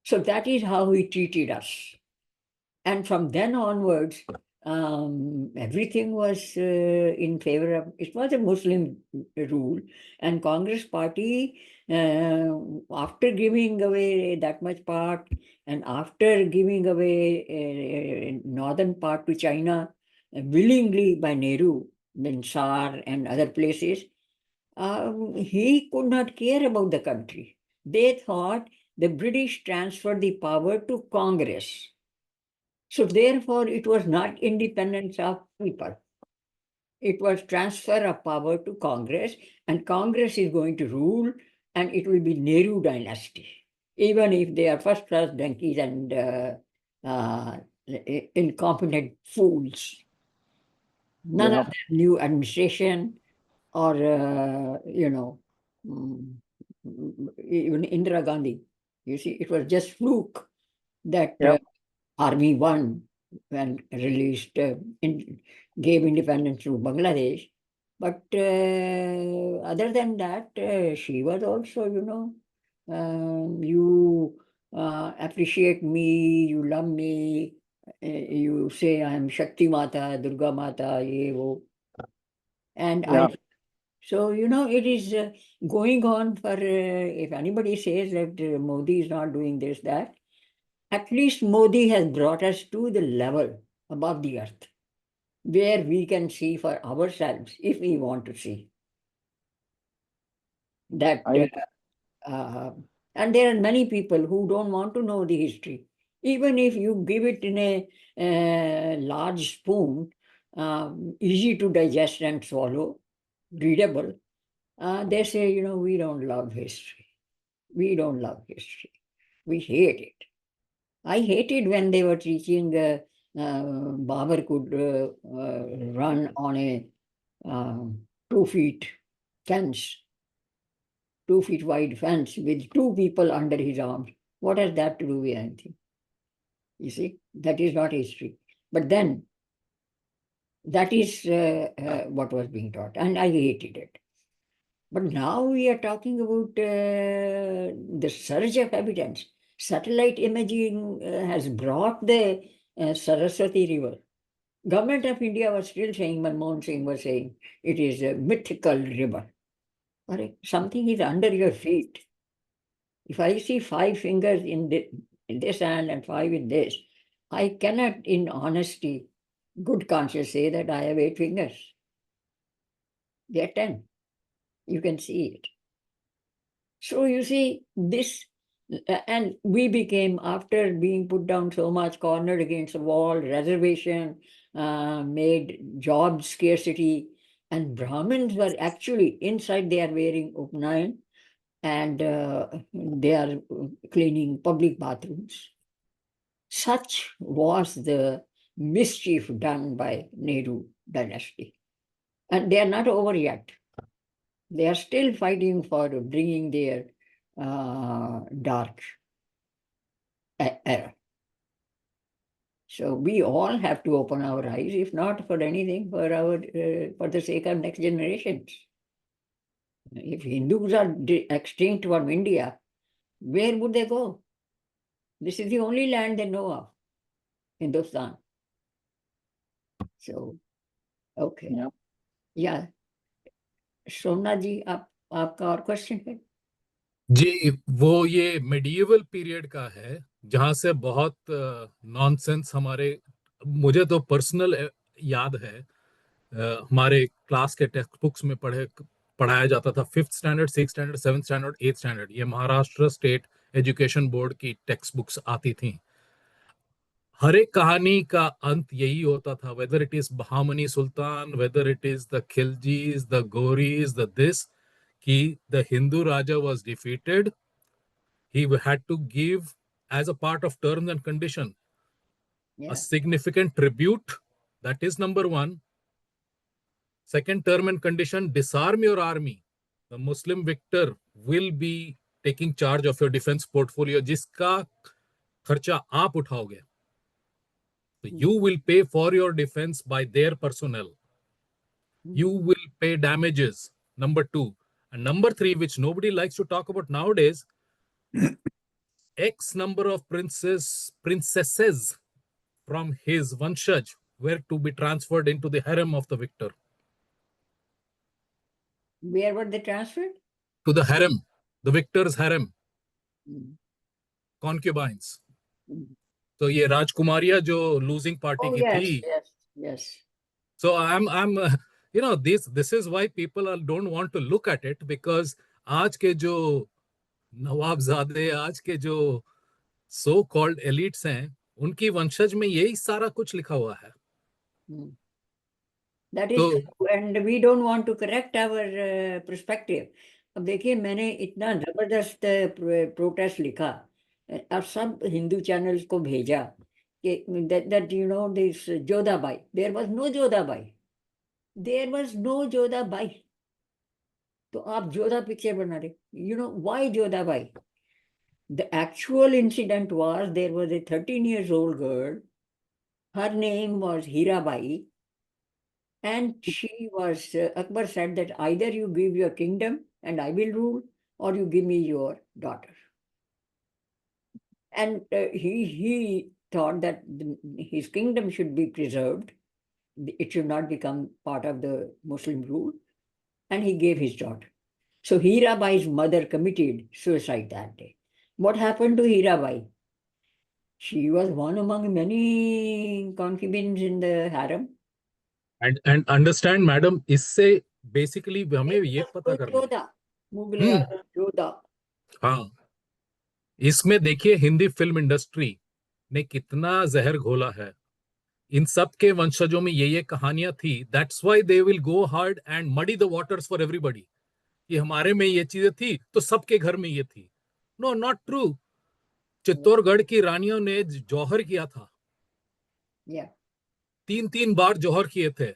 S1: So that is how he treated us. And from then onwards, everything was in favor of, it was a Muslim rule. And Congress party, after giving away that much part, and after giving away northern part to China, willingly by Nehru, then Sar and other places, he could not care about the country. They thought the British transferred the power to Congress. So therefore, it was not independence of people. It was transfer of power to Congress, and Congress is going to rule, and it will be Nehru dynasty, even if they are first-class donkeys and incompetent fools. None of them knew administration or, even Indira Gandhi. You see, it was just fluke that Army won and released, gave independence to Bangladesh. But other than that, she was also, you appreciate me, you love me, you say I am Shakti Mata, Durga Mata, ye wo. And so, it is going on for, if anybody says that Modi is not doing this, that, at least Modi has brought us to the level above the earth, where we can see for ourselves, if we want to see. That, and there are many people who don't want to know the history. Even if you give it in a large spoon, easy to digest and swallow, readable, they say, we don't love history. We don't love history. We hate it. I hated when they were teaching Babur could run on a 2 feet fence, 2 feet wide fence with 2 people under his arms. What has that to do with anything? You see, that is not history. But then, that is what was being taught, and I hated it. But now we are talking about the surge of evidence. Satellite imaging has brought the Saraswati River. Government of India was still saying, Manmohan Singh was saying, it is a mythical river. But something is under your feet. If I see 5 fingers in this hand and 5 in this, I cannot, in honesty, good conscience, say that I have 8 fingers. They are 10. You can see it. So you see, this, and we became, after being put down so much, cornered against the wall, reservation, made job scarcity, and Brahmins were actually, inside they are wearing upnayan, and they are cleaning public bathrooms. Such was the mischief done by Nehru dynasty. And they are not over yet. They are still fighting for bringing their dark era. So we all have to open our eyes, if not for anything, for the sake of next generations. If Hindus are extinct from India, where would they go? This is the only land they know of, Hindustan. So, okay. Yeah. Somnath ji, आपका और question है?
S6: जी, वो ये medieval period का है जहां से बहुत नॉनसेंस हमारे, मुझे तो पर्सनल याद है, हमारे क्लास के टेक्स्ट बुक्स में पढ़ाया जाता था। 5th standard, 6th standard, 7th standard, 8th standard, ये महाराष्ट्र स्टेट एजुकेशन बोर्ड की टेक्स्ट बुक्स आती थी। हर एक कहानी का अंत यही होता था, whether it is Bahmani sultan, whether it is the Khiljis, the Ghoris, the this, कि the Hindu raja was defeated. He had to give, as a part of terms and condition,
S1: Yeah.
S6: a significant tribute. That is number one. Second term and condition, disarm your army. The Muslim victor will be taking charge of your defense portfolio, जिसका खर्चा आप उठाओगे. So you will pay for your defense by their personnel. You will pay damages. Number two. And number three, which nobody likes to talk about nowadays, X number of princesses from his vanshaj were to be transferred into the harem of the victor.
S1: Where were they transferred?
S6: To the harem, the victor's harem,
S1: Mm.
S6: concubines.
S1: Mm.
S6: So ये राजकुमारियां जो losing party
S1: Oh,
S6: की
S1: yes,
S6: थी.
S1: yes, yes.
S6: So I'm this is why people don't want to look at it, because आज के जो नवाबजादे, आज के जो so called elites हैं, उनकी वंशज में यही सारा कुछ लिखा हुआ है.
S1: Mm. That is
S6: तो
S1: true, and we don't want to correct our perspective. अब देखिए, मैंने इतना जबरदस्त प्रोटेस्ट लिखा और सब हिंदू चैनल्स को भेजा कि that you know this Jodha Bai, there was no Jodha Bai, there was no Jodha Bai. तो आप जोधा पिक्चर बना रहे, you know why Jodha Bai? The actual incident was there was a 13 years old girl, her name was Hirabai, and she was, Akbar said that either you give your kingdom and I will rule, or you give me your daughter. And he thought that his kingdom should be preserved, it should not become part of the Muslim rule, and he gave his daughter. So Hirabai's mother committed suicide that day. What happened to Hirabai? She was one among many concubines in the harem.
S6: and understand, madam, इससे basically हमें ये पता करना है.
S1: जोधा, मुगल आजम जोधा.
S6: हाँ, इसमें देखिए Hindi film industry ने कितना जहर घोला है. इन सब के वंशजों में ये कहानियां थी. That's why they will go hard and muddy the waters for everybody, कि हमारे में ये चीजें थी तो सबके घर में ये थी. No, not true. चित्तौड़गढ़ की रानियों ने जौहर किया था.
S1: Yeah,
S6: 3 बार जौहर किए थे.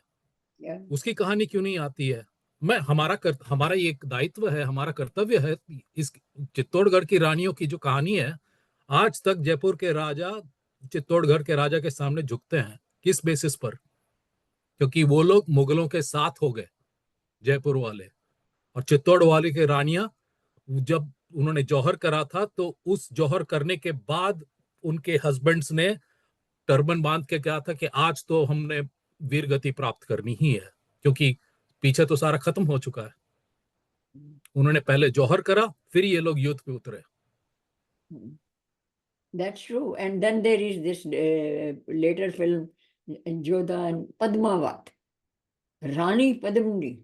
S1: yeah.
S6: उसकी कहानी क्यों नहीं आती है? हमारा ये एक दायित्व है, हमारा कर्तव्य है. इस चित्तौड़गढ़ की रानियों की जो कहानी है, आज तक जयपुर के राजा चित्तौड़गढ़ के राजा के सामने झुकते हैं. किस बेसिस पर? क्योंकि वो लोग मुगलों के साथ हो गए, जयपुर वाले. और चित्तौड़ वाले के रानियां, जब उन्होंने जौहर करा था, तो उस जौहर करने के बाद उनके हस्बैंड्स ने टर्बन बांध के कहा था कि आज तो हमने वीरगति प्राप्त करनी ही है, क्योंकि पीछे तो सारा खत्म हो चुका है. उन्होंने पहले जौहर करा, फिर ये लोग युद्ध पे उतरे.
S1: That's true. And then there is this later film, Jodha and Padmavat, Rani Padmini.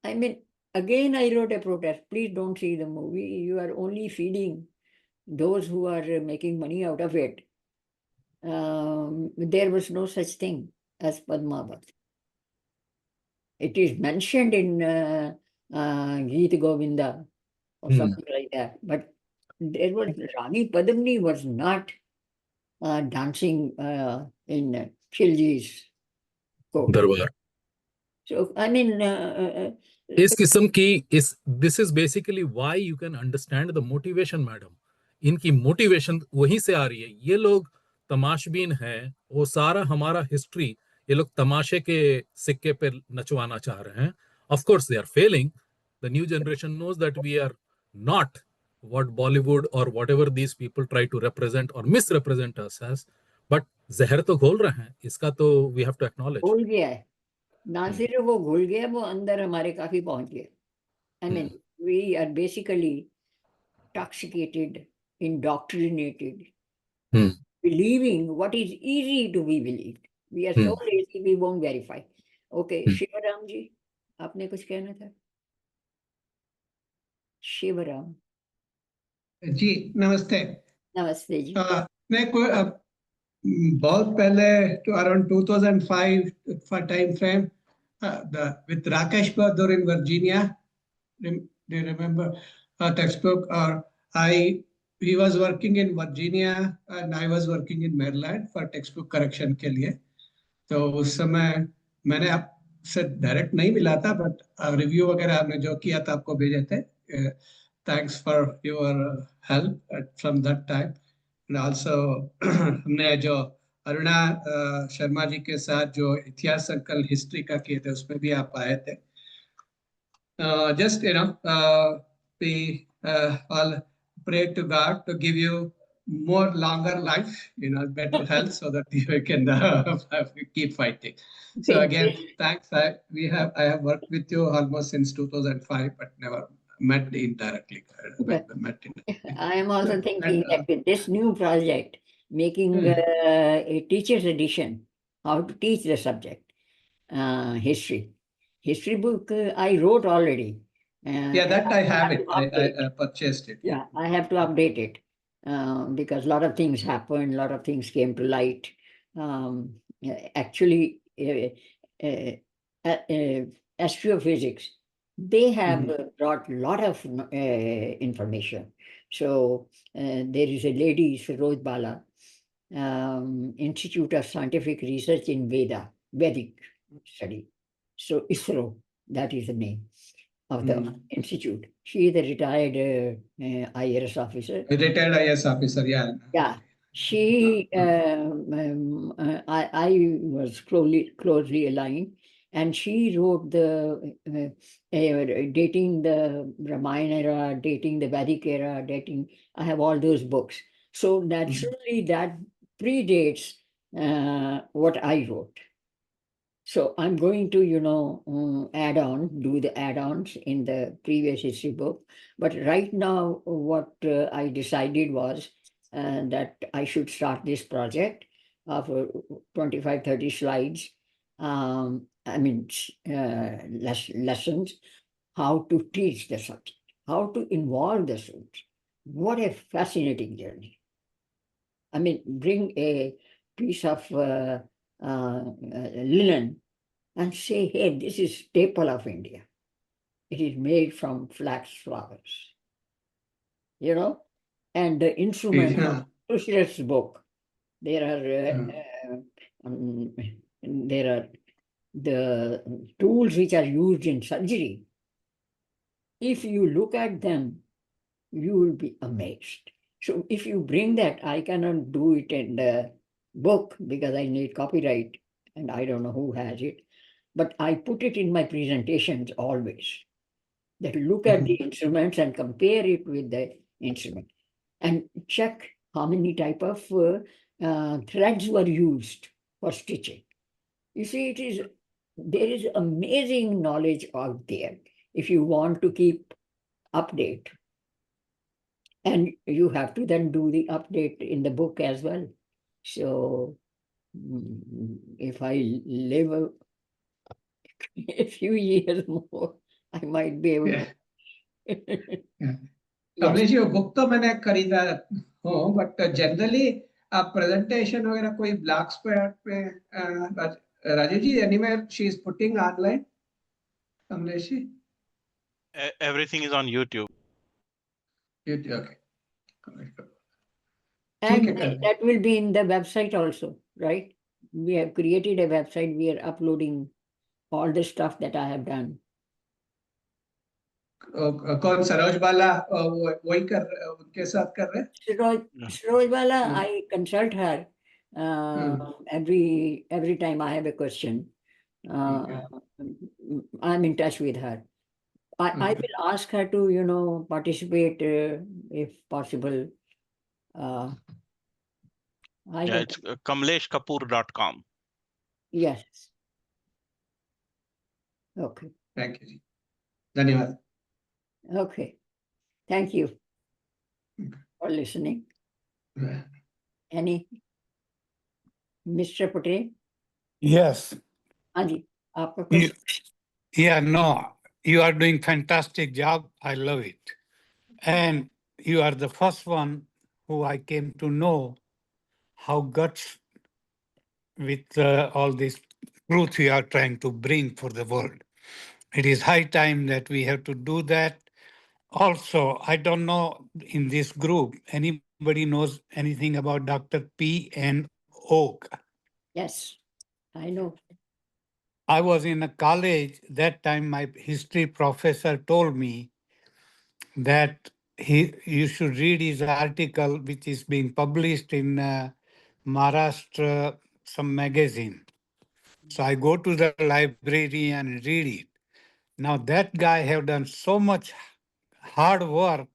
S1: I mean, again, I wrote a protest. Please don't see the movie. You are only feeding those who are making money out of it. There was no such thing as Padmavat. It is mentioned in Geet Govinda or something like that. But there was Rani Padmini was not dancing in Khilji's court.
S6: दरबार.
S1: So I mean,
S6: इस किस्म की this is basically why you can understand the motivation, madam. इनकी motivation वहीं से आ रही है. ये लोग तमाशबीन हैं. वो सारा हमारा हिस्ट्री ये लोग तमाशे के सिक्के पे नचवाना चाह रहे हैं. Of course they are failing. The new generation knows that we are not what Bollywood or whatever these people try to represent or misrepresent us as, but जहर तो घोल रहे हैं. इसका तो we have to acknowledge.
S1: घुल गया है. ना सिर्फ वो घुल गया, वो अंदर हमारे काफी पहुंच गया. I mean, We are basically intoxicated, indoctrinated,
S6: Hmm.
S1: believing what is easy to be believed. We are so lazy, we won't verify. Okay, Shivaram ji, आपने कुछ कहना था? Shivaram,
S3: जी नमस्ते।
S1: नमस्ते जी।
S3: मैं कोई बहुत पहले to around 2005 for time frame with Rakesh Bahadur in Virginia. Do you remember a textbook? Or he was working in Virginia and I was working in Maryland for textbook correction के लिए। तो उस समय मैंने आपसे डायरेक्ट नहीं मिला था, बट रिव्यू वगैरह आपने जो किया था आपको भेजे थे। Thanks for your help from that time. And also हमने जो अरुणा शर्मा जी के साथ जो इतिहास सर्कल हिस्ट्री का किए थे उसमें भी आप आए थे। Just we all pray to God to give you more longer life, better health, so that you can keep fighting. So again, thanks. I have worked with you almost since 2005, but never met indirectly.
S1: I am also thinking that with this new project, making a teacher's edition, how to teach the subject, history. History book I wrote already.
S3: Yeah, that I have it. I purchased it.
S1: Yeah, I have to update it because a lot of things happened, a lot of things came to light. Actually, astrophysics, they have brought a lot of information. So there is a lady, Saroj Bala, Institute of Scientific Research in Vedic study. So ISRO, that is the name of the institute. She is a retired IRS officer.
S3: Retired IS officer, yeah.
S1: Yeah, she. I was closely aligned, and she wrote the dating the Ramayana era, dating the Vedic era, dating. I have all those books. So naturally, that predates what I wrote. So I'm going to, do the add-ons in the previous history book. But right now, what I decided was that I should start this project of 25, 30 slides. Lessons, how to teach the subject, how to involve the students. What a fascinating journey. I mean, bring a piece of linen and say, hey, this is staple of India. It is made from flax flowers. And the instrument, Tushra's book, there are the tools which are used in surgery. If you look at them, you will be amazed. So if you bring that, I cannot do it in the book because I need copyright and I don't know who has it. But I put it in my presentations always. That look at the instruments and compare it with the instrument and check how many type of threads were used for stitching. You see, there is amazing knowledge out there if you want to keep update. And you have to then do the update in the book as well. So if I live a few years more, I might be able to.
S3: Kamlesh ji book तो मैंने खरीदा हूँ, but generally आप presentation वगैरह कोई blogs पे राजीव जी anywhere she is putting online, Kamlesh ji?
S2: Everything is on YouTube.
S3: Okay.
S1: And that will be in the website also, right? We have created a website. We are uploading all the stuff that I have done.
S3: कौन सरोज बाला वही उनके साथ कर रहे हैं?
S1: Saroj Bala, I consult her every time I have a question. I'm in touch with her. I will ask her to, participate if possible.
S2: It's kamleshkapur.com.
S1: Yes. Okay.
S3: Thank you. धन्यवाद.
S1: Okay. Thank you for listening. Any? Mr. Patel?
S8: Yes.
S1: हाँ जी, आपका
S8: You,
S1: question?
S8: yeah, no, you are doing fantastic job. I love it. And you are the first one who I came to know how guts with all this truth we are trying to bring for the world. It is high time that we have to do that. Also, I don't know in this group, anybody knows anything about Dr. P. N. Oak.
S1: Yes, I know.
S8: I was in a college that time. My history professor told me that you should read his article, which is being published in Maharashtra, some magazine. So I go to the library and read it. Now that guy have done so much hard work,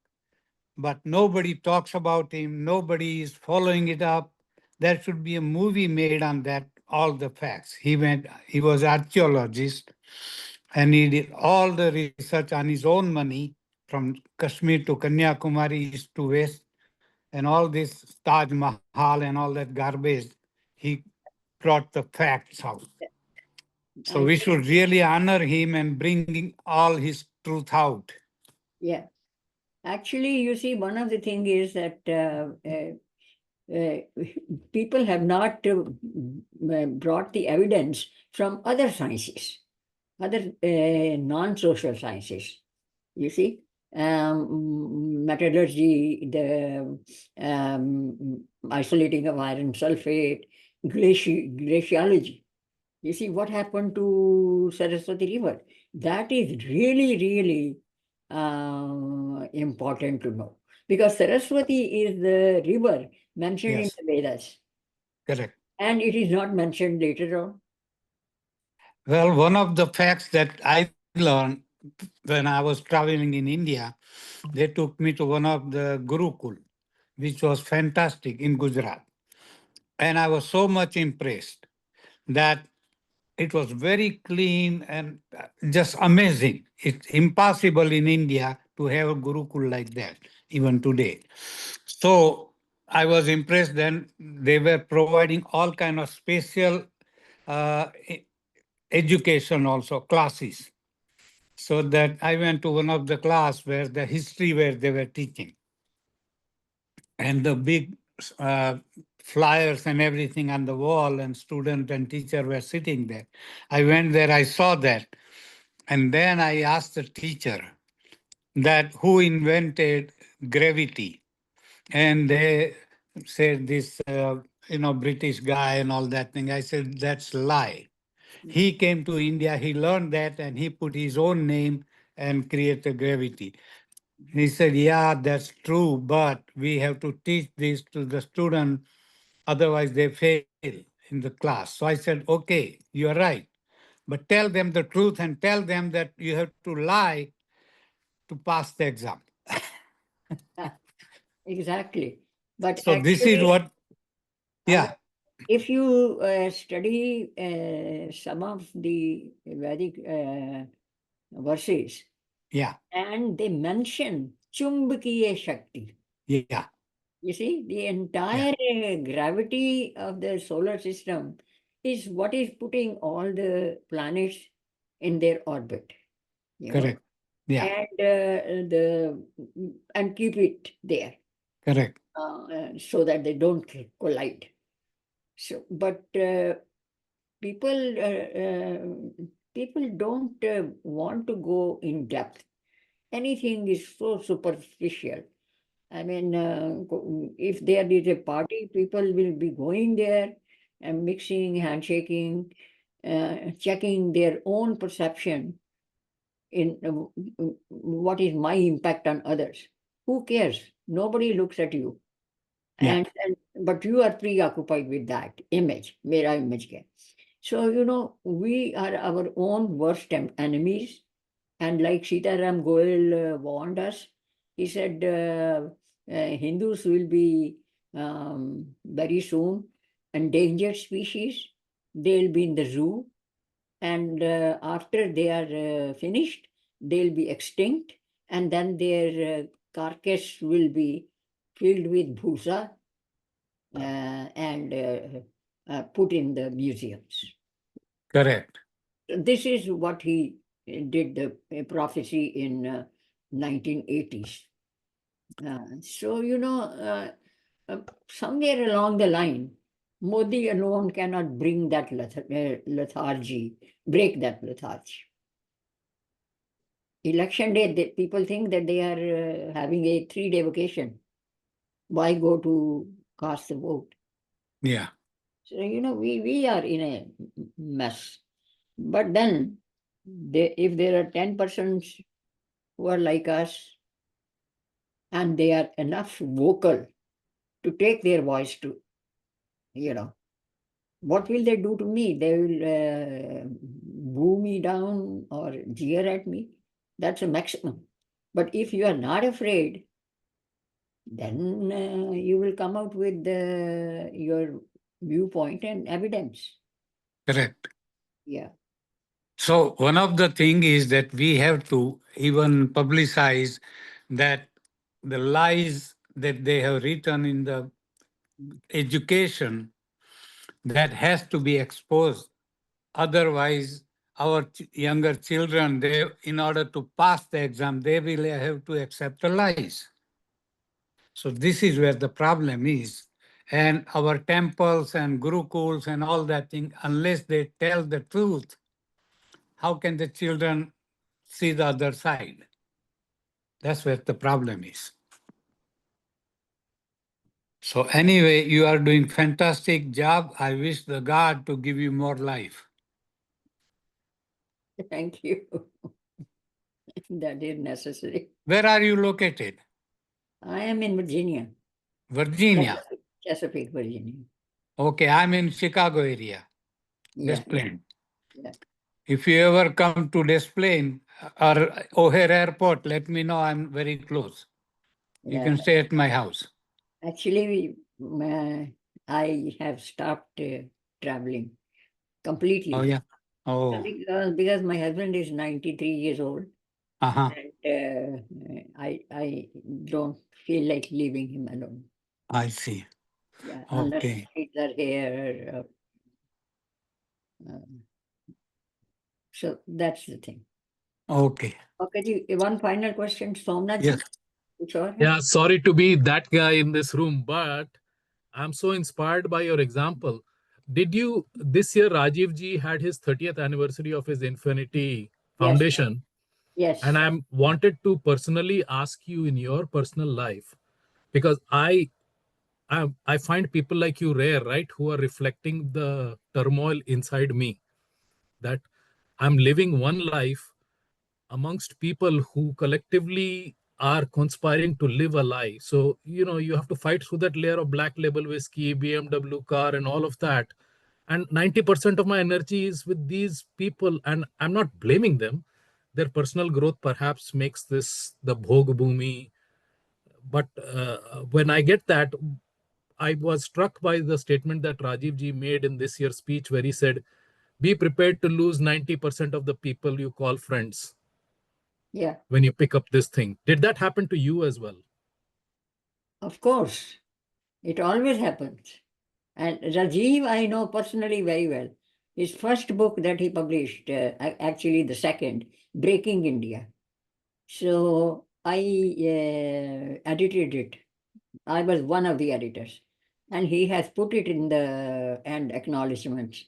S8: but nobody talks about him. Nobody is following it up. There should be a movie made on that, all the facts. He was archaeologist, and he did all the research on his own money from Kashmir to Kanyakumari, east to west, and all this Taj Mahal and all that garbage. He brought the facts out. So
S1: I
S8: we should really honor him and bring all his truth out.
S1: Yeah. Actually, you see, one of the things is that people have not brought the evidence from other sciences, other non-social sciences. You see, metallurgy, the isolating of iron sulfate, glaciology. You see what happened to Saraswati River. That is really, really important to know, because Saraswati is the river mentioned in
S8: Yes,
S1: the Vedas,
S8: correct.
S1: and it is not mentioned later on.
S8: Well, one of the facts that I learned when I was traveling in India, they took me to one of the Gurukul, which was fantastic in Gujarat. And I was so much impressed that it was very clean and just amazing. It's impossible in India to have a Gurukul like that, even today. So I was impressed then they were providing all kind of special uh, e- education also, classes. So that I went to one of the class where the history where they were teaching. And the big uh, flyers and everything on the wall, and student and teacher were sitting there. I went there, I saw that. And then I asked the teacher that who invented gravity. And they said this, British guy and all that thing. I said, that's lie. He came to India, he learned that, and he put his own name and created gravity. He said, yeah, that's true, but we have to teach this to the student, otherwise they fail in the class. So I said, okay, you're right, but tell them the truth and tell them that you have to lie to pass the exam.
S1: Yeah, exactly. But
S8: So this is
S1: actually,
S8: what, yeah,
S1: if you study some of the Vedic verses,
S8: yeah,
S1: and they mention Chumbkiya Shakti.
S8: yeah,
S1: You see, the entire gravity of the solar system is what is putting all the planets in their orbit, you know,
S8: correct, yeah,
S1: and keep it there
S8: correct,
S1: so that they don't collide. So, but people people don't want to go in depth. Anything is so superficial. I mean, if there is a party, people will be going there and mixing, handshaking, checking their own perception in what is my impact on others. Who cares? Nobody looks at you.
S8: yeah,
S1: And but you are preoccupied with that image, mera image ke. So, we are our own worst enemies. And like Sitaram Goel warned us, he said Hindus will be very soon endangered species. They'll be in the zoo. And after they are finished, they'll be extinct. and then their carcass will be filled with bhusa and put in the museums.
S8: Correct.
S1: This is what he did, the prophecy in 1980s. So, somewhere along the line, Modi alone cannot bring that lethargy, break that lethargy. Election day, people think that they are having a 3-day vacation. Why go to cast the vote?
S8: Yeah.
S1: So, we are in a mess. But then, if there are 10 persons who are like us, and they are enough vocal to take their voice to, what will they do to me? They will boo me down or jeer at me. That's a maximum. But if you are not afraid, then you will come out with your viewpoint and evidence.
S8: Correct.
S1: Yeah.
S8: So one of the thing is that we have to even publicize that the lies that they have written in the education, that has to be exposed. Otherwise, our younger children, they, in order to pass the exam, they will have to accept the lies. So this is where the problem is. And our temples and gurukuls and all that thing, unless they tell the truth, how can the children see the other side? That's where the problem is. So anyway, you are doing fantastic job. I wish the God to give you more life.
S1: Thank you. That is necessary.
S8: Where are you located?
S1: I am in Virginia.
S8: Virginia.
S1: Chesapeake, Virginia.
S8: Okay, I'm in Chicago area.
S1: Yeah,
S8: Des Plaines.
S1: yeah.
S8: If you ever come to Des Plaines or O'Hare Airport, let me know. I'm very close. You
S1: Yeah.
S8: can stay at my house.
S1: Actually, I have stopped traveling completely.
S8: Oh, yeah. Oh,
S1: Because my husband is 93 years old,
S8: uh-huh.
S1: and I don't feel like leaving him alone.
S8: I see.
S1: Yeah, unless
S8: Okay.
S1: kids are here. So that's the thing.
S8: Okay.
S1: Okay, one final question, Somnath.
S8: Yes.
S1: Sure.
S6: Yeah, sorry to be that guy in this room, but I'm so inspired by your example. This year, Rajiv ji had his 30th anniversary of his Infinity
S1: Yes.
S6: Foundation.
S1: Yes.
S6: And I wanted to personally ask you in your personal life, because I find people like you rare, right? Who are reflecting the turmoil inside me, that I'm living one life amongst people who collectively are conspiring to live a lie. So, you have to fight through that layer of black label whiskey, BMW car, and all of that. And 90% of my energy is with these people, and I'm not blaming them. Their personal growth perhaps makes this the bhog bhumi. But when I get that, I was struck by the statement that Rajiv ji made in this year's speech, where he said, be prepared to lose 90% of the people you call friends.
S1: Yeah.
S6: When you pick up this thing. Did that happen to you as well?
S1: Of course. It always happens. And Rajiv, I know personally very well. His first book that he published, actually the second, Breaking India. So I edited it. I was one of the editors. And he has put it in the end acknowledgements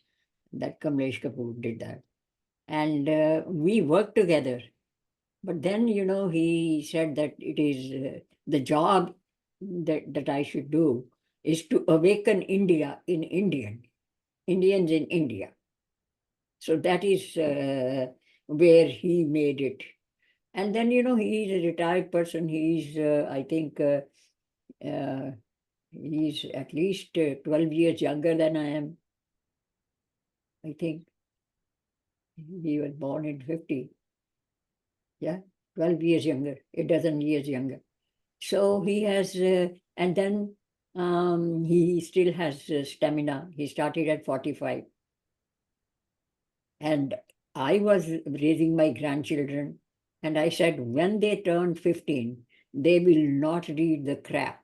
S1: that Kamlesh Kapur did that. And we worked together. But then, he said that it is the job that I should do is to awaken India in Indians in India. So that is where he made it. And then, he is a retired person. He's, I think, he's at least 12 years younger than I am. I think he was born in 50. Yeah, 12 years younger, a dozen years younger. So he has, and then he still has stamina. He started at 45. And I was raising my grandchildren. And I said, when they turn 15, they will not read the crap.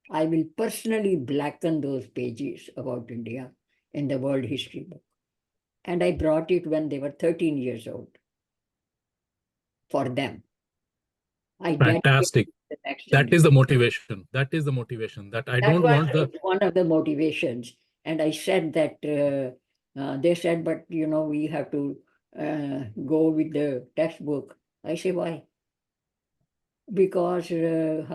S1: I will personally blacken those pages about India in the world history book. And I brought it when they were 13 years old for them. I
S6: Fantastic.
S1: the next
S6: That
S1: generation.
S6: is the motivation. That is the motivation. That I
S1: That
S6: don't
S1: was
S6: want the.
S1: one of the motivations. And I said that they said, but we have to go with the textbook. I say, why? Because